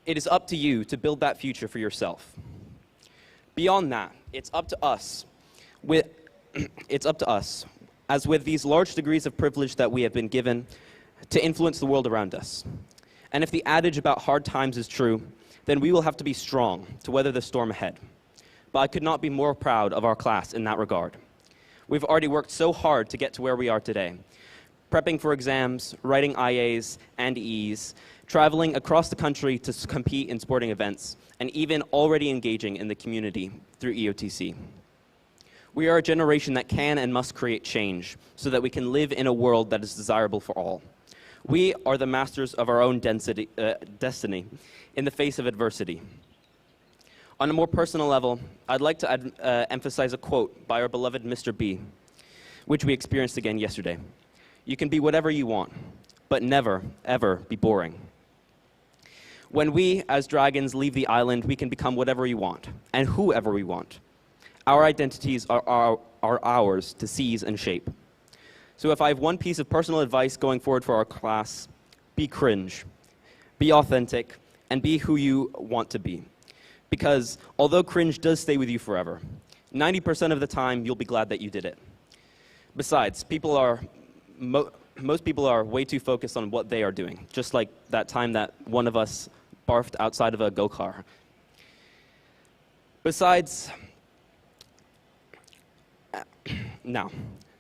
it is up to you to build that future for yourself. Beyond that, it's up to us, as with these large degrees of privilege that we have been given, to influence the world around us. And if the adage about hard times is true, then we will have to be strong to weather the storm ahead. But I could not be more proud of our class in that regard. We've already worked so hard to get to where we are today, prepping for exams, writing IAs and E's, traveling across the country to compete in sporting events, and even already engaging in the community through EOTC. We are a generation that can and must create change so that we can live in a world that is desirable for all. We are the masters of our own destiny in the face of adversity. On a more personal level, I'd like to emphasize a quote by our beloved Mr. B, which we experienced again yesterday. You can be whatever you want, but never, ever be boring. When we, as dragons, leave the island, we can become whatever we want, and whoever we want. Our identities are ours to seize and shape. So if I have one piece of personal advice going forward for our class, be cringe, be authentic, and be who you want to be. Because although cringe does stay with you forever, 90% of the time you'll be glad that you did it. Besides, most people are way too focused on what they are doing, just like that time that one of us barfed outside of a go-kart. Besides, now,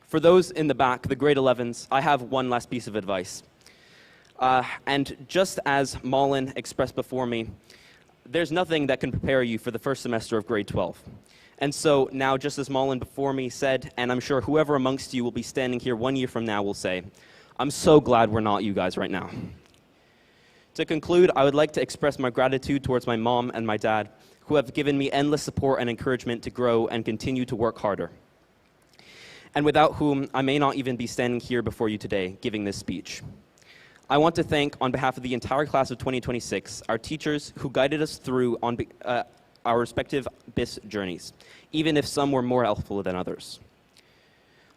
for those in the back, the grade 11s, I have one last piece of advice. And just as Malin expressed before me, there's nothing that can prepare you for the first semester of grade 12. And so now, just as Malin before me said, and I'm sure whoever amongst you will be standing here 1 year from now will say, I'm so glad we're not you guys right now. To conclude, I would like to express my gratitude towards my mom and my dad, who have given me endless support and encouragement to grow and continue to work harder, and without whom I may not even be standing here before you today giving this speech. I want to thank, on behalf of the entire class of 2026, our teachers who guided us through our respective BIS journeys, even if some were more helpful than others.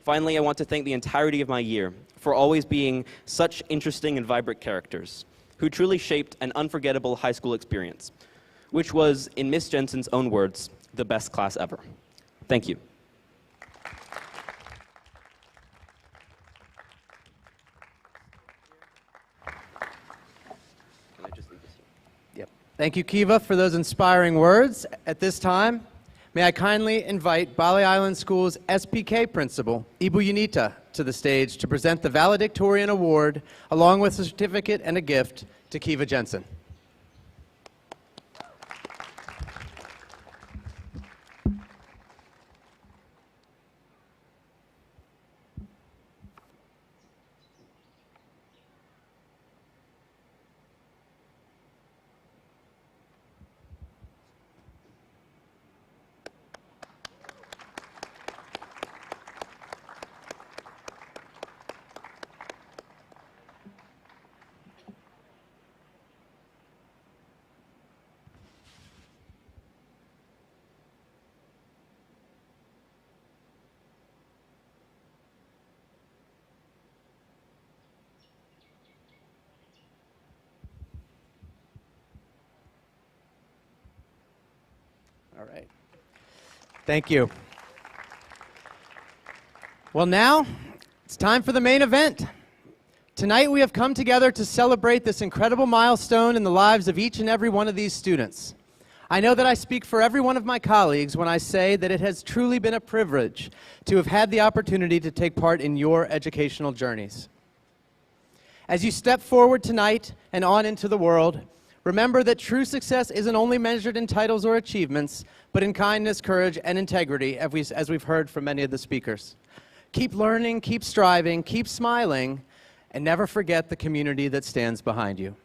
Finally, I want to thank the entirety of my year for always being such interesting and vibrant characters who truly shaped an unforgettable high school experience, which was, in Miss Jensen's own words, the best class ever. Thank you. Thank you, Kiva, for those inspiring words. At this time, may I kindly invite Bali Island School's SPK principal, Ibu Yunita, to the stage to present the valedictorian award, along with a certificate and a gift to Kiva Jensen. All right. Thank you. Well, now it's time for the main event. Tonight we have come together to celebrate this incredible milestone in the lives of each and every one of these students. I know that I speak for every one of my colleagues when I say that it has truly been a privilege to have had the opportunity to take part in your educational journeys. As you step forward tonight and on into the world, remember that true success isn't only measured in titles or achievements, but in kindness, courage, and integrity, as we've heard from many of the speakers. Keep learning, keep striving, keep smiling, and never forget the community that stands behind you.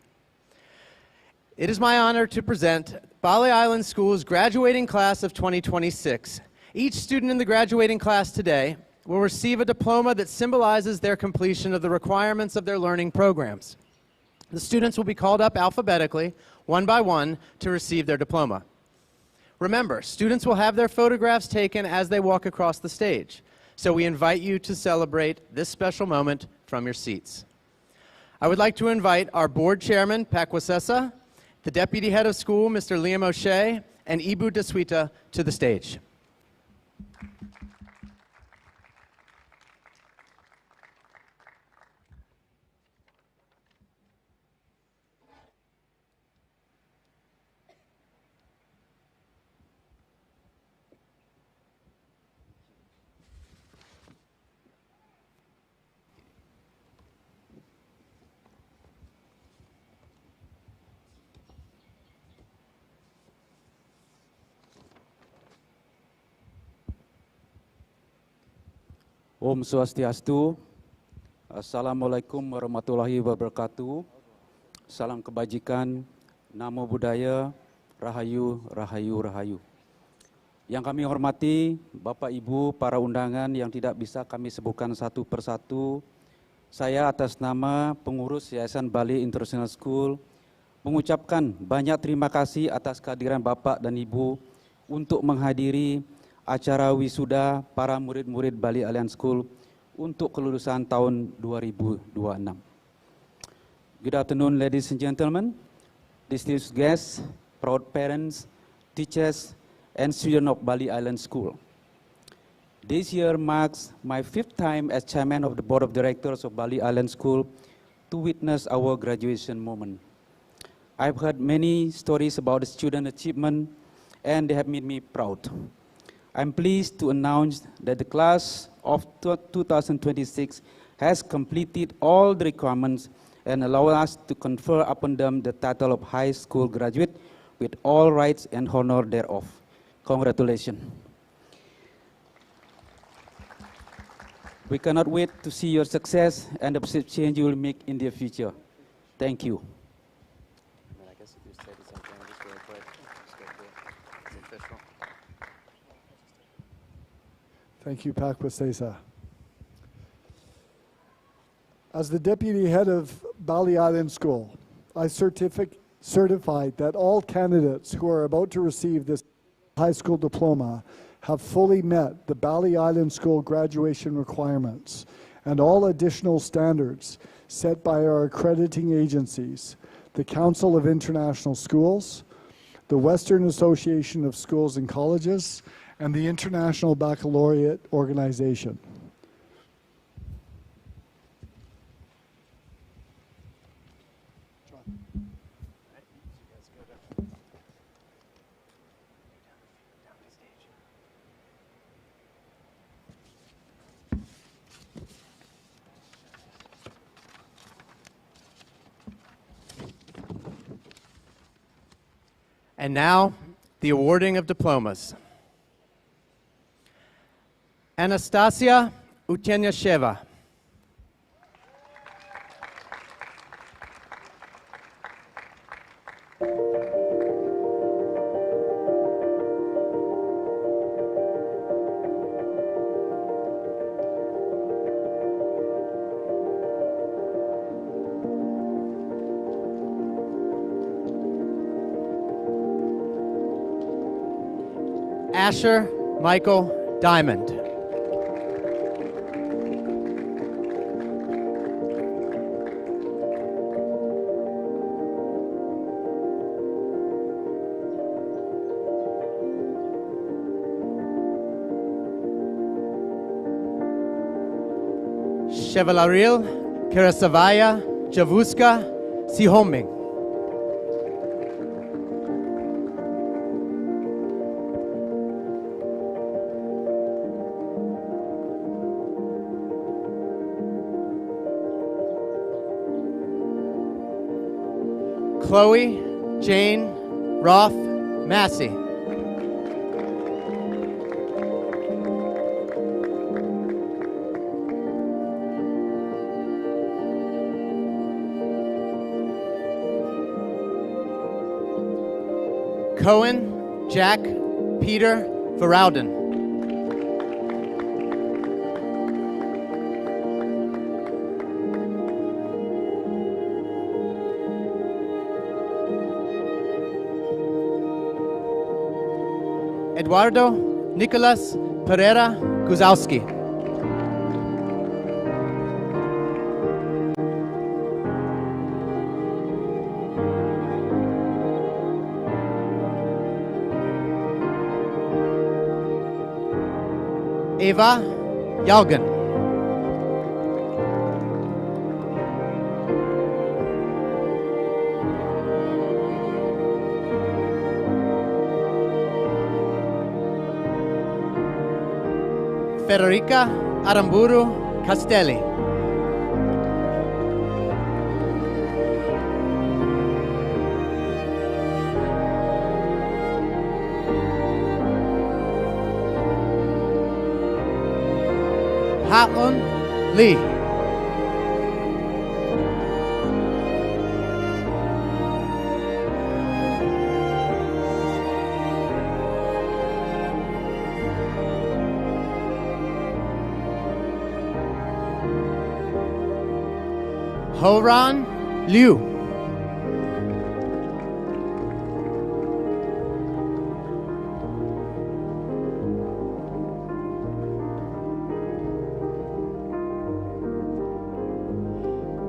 It is my honor to present Bali Island School's graduating class of 2026. Each student in the graduating class today will receive a diploma that symbolizes their completion of the requirements of their learning programs. The students will be called up alphabetically, one by one, to receive their diploma. Remember, students will have their photographs taken as they walk across the stage, so we invite you to celebrate this special moment from your seats. I would like to invite our board chairman, Pakwasesa, the deputy head of school, Mr. Liam O'Shea, and Ibu Deswita to the stage. Om Swastiastu. Assalamualaikum warahmatullahi wabarakatuh. Salam kebajikan, namo buddhaya, rahayu, rahayu, rahayu. Yang kami hormati Bapak Ibu para undangan yang tidak bisa kami sebutkan satu persatu, saya atas nama pengurus Yayasan Bali International School mengucapkan banyak terima kasih atas kehadiran Bapak dan Ibu untuk menghadiri acara wisuda para murid-murid Bali Island School untuk kelulusan tahun 2026. Good afternoon, ladies and gentlemen, distinguished guests, proud parents, teachers, and students of Bali Island School. This year marks my 5th time as chairman of the board of directors of Bali Island School to witness our graduation moment. I've heard many stories about the student achievement, and they have made me proud. I'm pleased to announce that the class of 2026 has completed all the requirements and allow us to confer upon them the title of high school graduate with all rights and honor thereof. Congratulations. We cannot wait to see your success and the positive change you will make in the future. Thank you. Thank you, Pakwasesa. As the deputy head of Bali Island School, I certified that all candidates who are about to receive this high school diploma have fully met the Bali Island School graduation requirements and all additional standards set by our accrediting agencies, the Council of International Schools, the Western Association of Schools and Colleges, and the International Baccalaureate Organization. And now, the awarding of diplomas. Anastasia Utenyasheva. Asher Michael Diamond. Chevalaril Karasavaya Javuska Sihoming. Chloe Jane Roth Massey. Cohen Jack Peter Verhouden. Eduardo Nicolas Pereira Guzowski. Eva Yalgan. Federica Aramburu Castelli. Ha-un Lee. Horan Liu.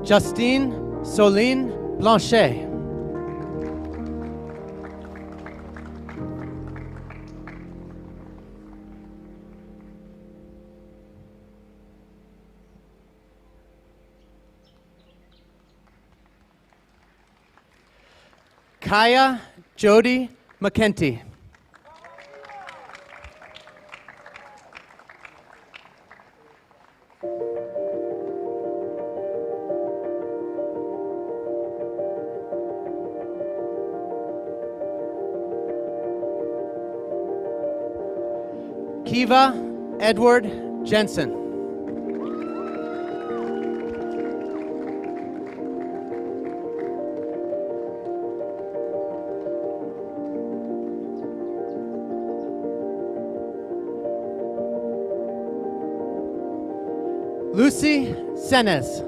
Justine Soline Blanchet. Kaya Jody McKenty. Kiva Edward Jensen. Lucy Senes.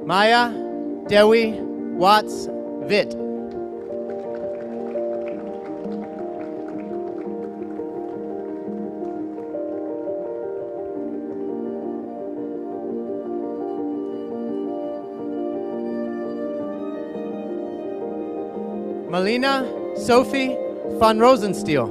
Maya Dewi Watts Vitt. Melina Sophie van Rosenstiel.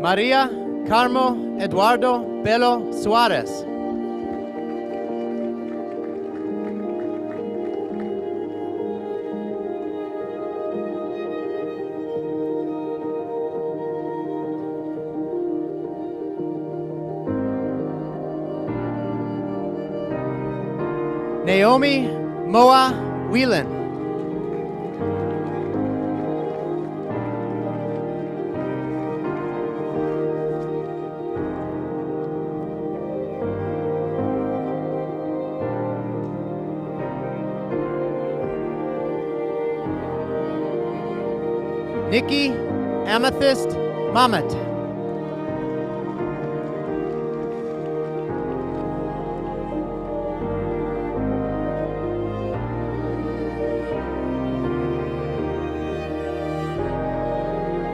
Maria Carmo Eduardo Belo Suarez. Naomi Moa Whelan. Nikki Amethyst Mamet.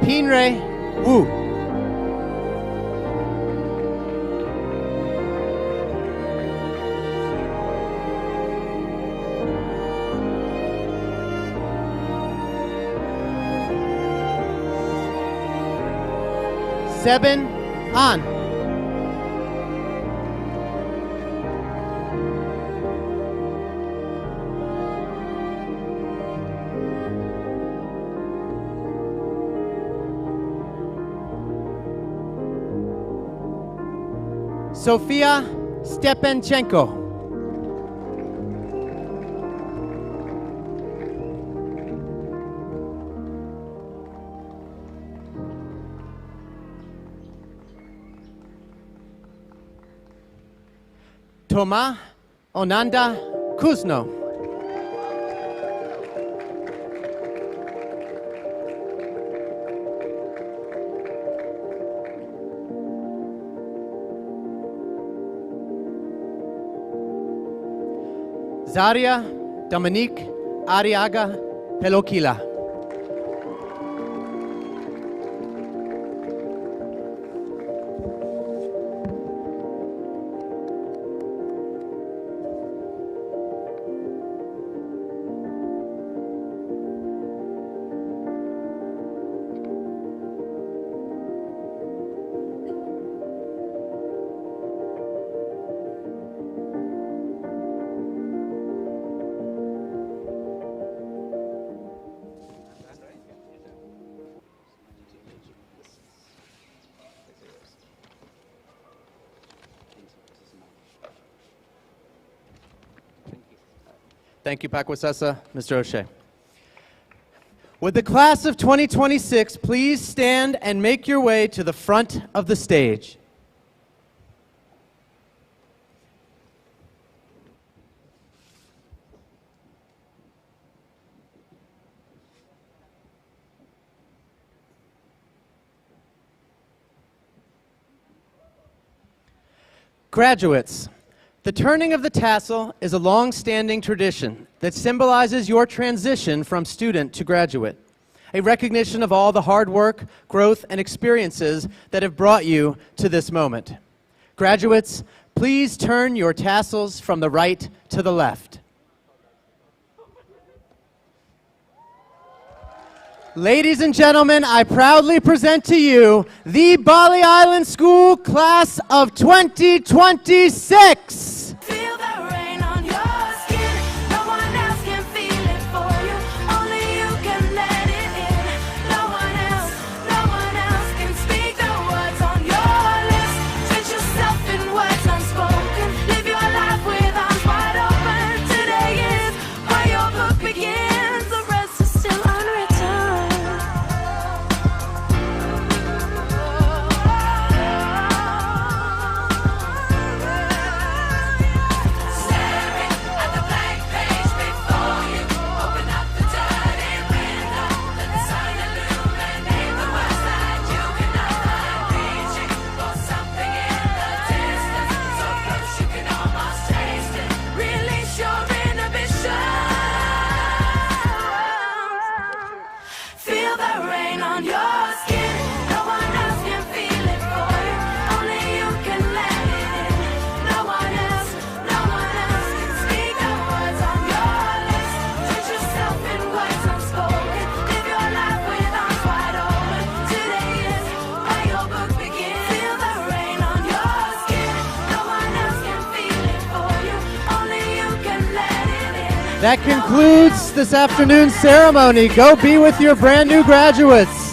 Pinray Wu. Seben An. Sofia Stepanchenko. Toma Onanda Kuzno. Zaria Dominique Ariaga Pelokila. Thank you, Pakwasesa. Mr. O'Shea. Would the class of 2026 please stand and make your way to the front of the stage? Graduates, the turning of the tassel is a long-standing tradition that symbolizes your transition from student to graduate, a recognition of all the hard work, growth, and experiences that have brought you to this moment. Graduates, please turn your tassels from the right to the left. Ladies and gentlemen, I proudly present to you the Bali Island School Class of 2026. That concludes this afternoon's ceremony. Go be with your brand new graduates.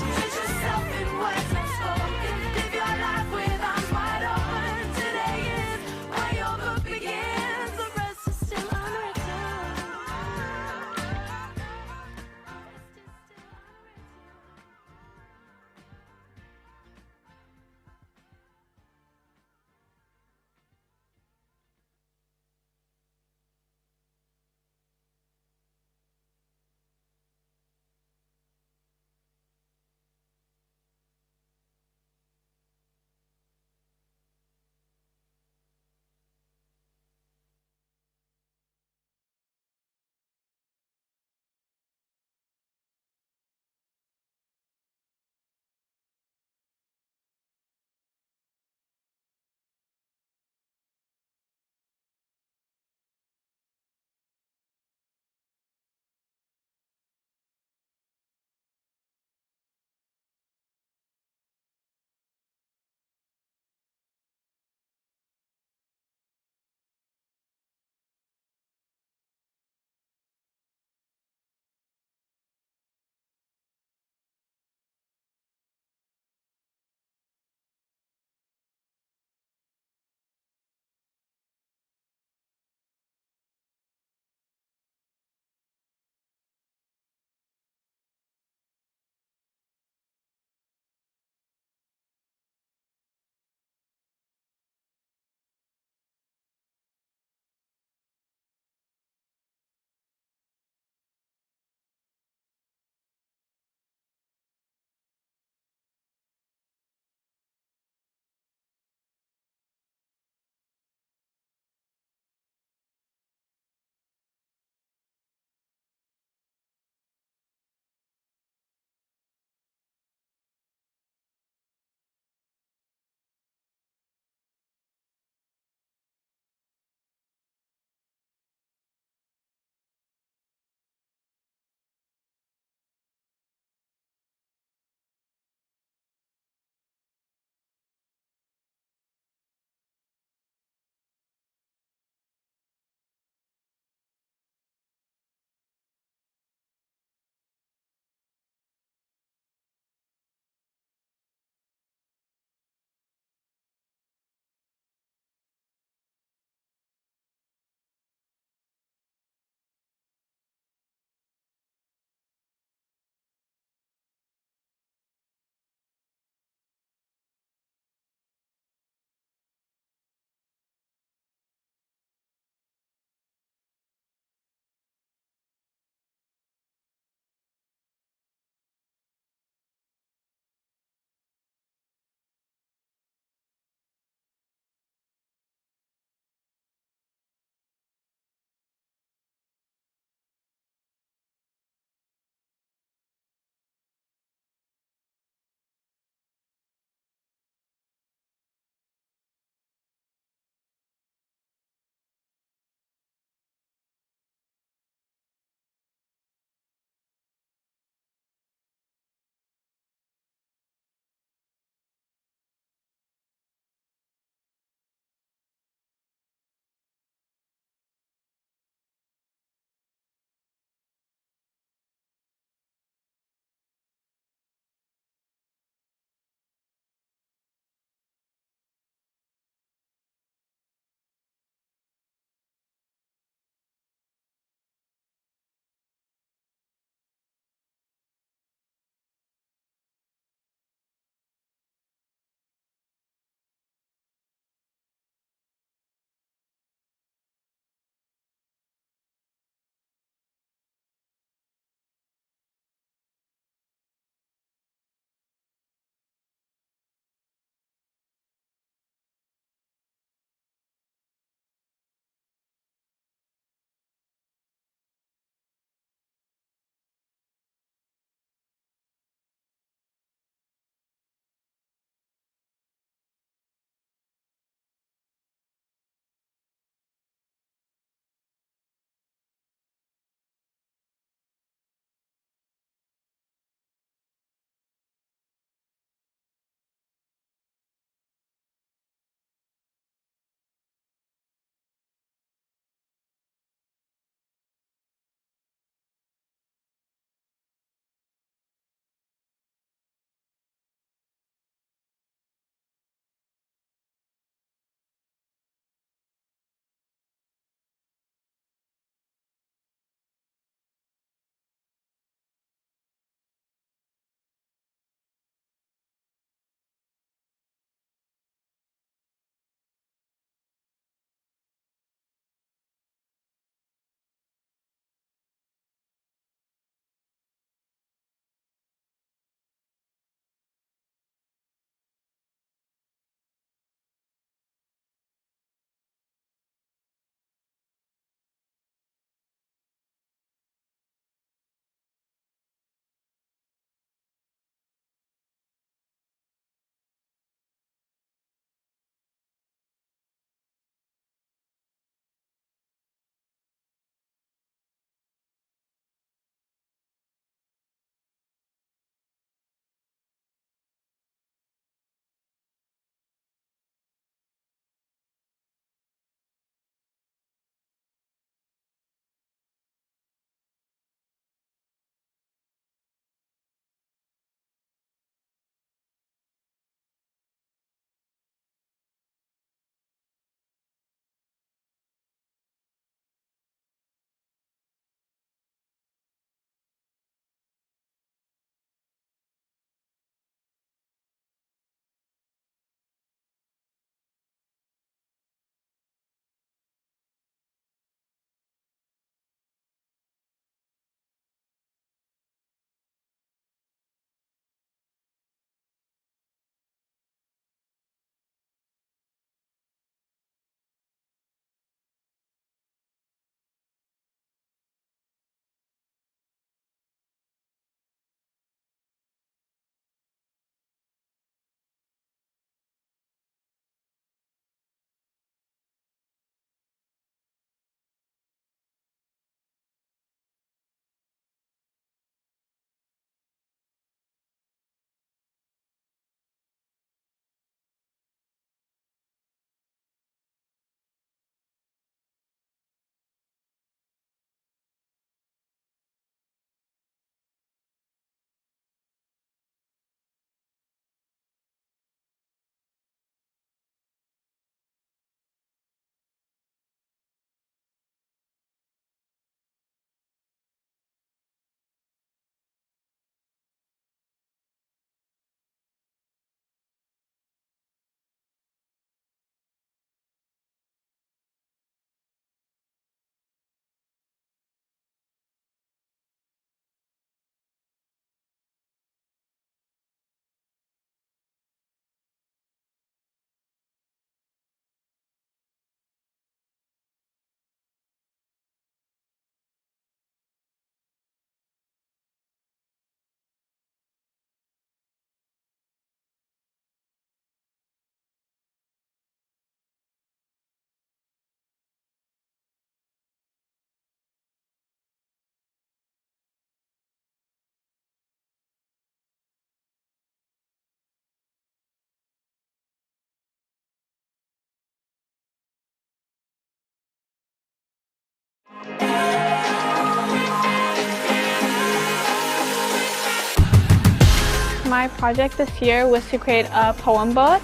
My project this year was to create a poem book,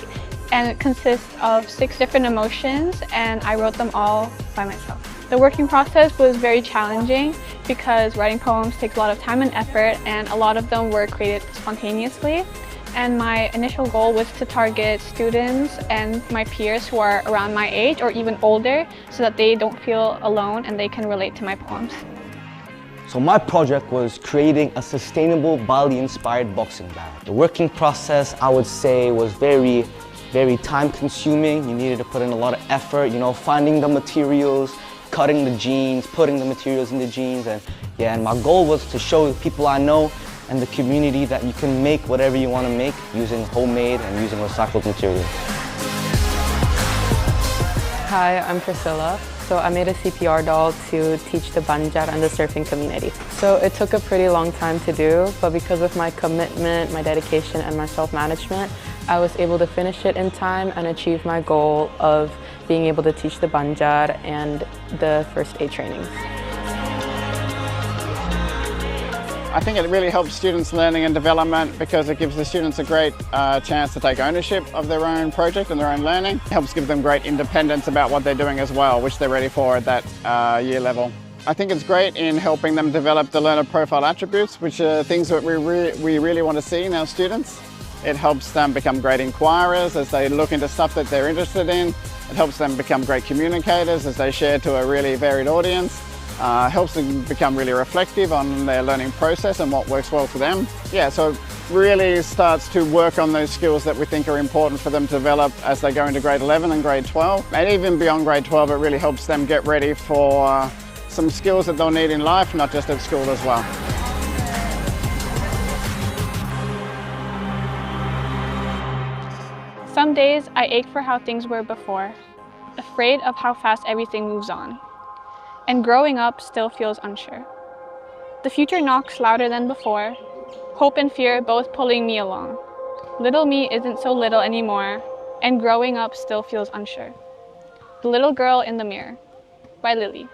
and it consists of 6 different emotions, and I wrote them all by myself. The working process was very challenging because writing poems takes a lot of time and effort, and a lot of them were created spontaneously. And my initial goal was to target students and my peers who are around my age or even older so that they don't feel alone and they can relate to my poems. So my project was creating a sustainable Bali-inspired boxing bag. The working process, I would say, was very time-consuming. You needed to put in a lot of effort, finding the materials, cutting the jeans, putting the materials in the jeans, and my goal was to show the people I know and the community that you can make whatever you want to make using homemade and using recycled materials. Hi, I'm Priscilla. So I made a CPR doll to teach the Banjar and the surfing community. So it took a pretty long time to do, but because of my commitment, my dedication, and my self-management, I was able to finish it in time and achieve my goal of being able to teach the Banjar and the first aid trainings. I think it really helps students' learning and development because it gives the students a great chance to take ownership of their own project and their own learning. It helps give them great independence about what they're doing as well, which they're ready for at that year level. I think it's great in helping them develop the learner profile attributes, which are things that we really want to see in our students. It helps them become great inquirers as they look into stuff that they're interested in. It helps them become great communicators as they share to a really varied audience. Helps them become really reflective on their learning process and what works well for them. Yeah, so it really starts to work on those skills that we think are important for them to develop as they go into grade 11 and grade 12. And even beyond grade 12, it really helps them get ready for some skills that they'll need in life, not just at school as well. Some days I ache for how things were before, afraid of how fast everything moves on. And growing up still feels unsure. The future knocks louder than before, hope and fear both pulling me along. Little me isn't so little anymore, and growing up still feels unsure. The Little Girl in the Mirror by Lily.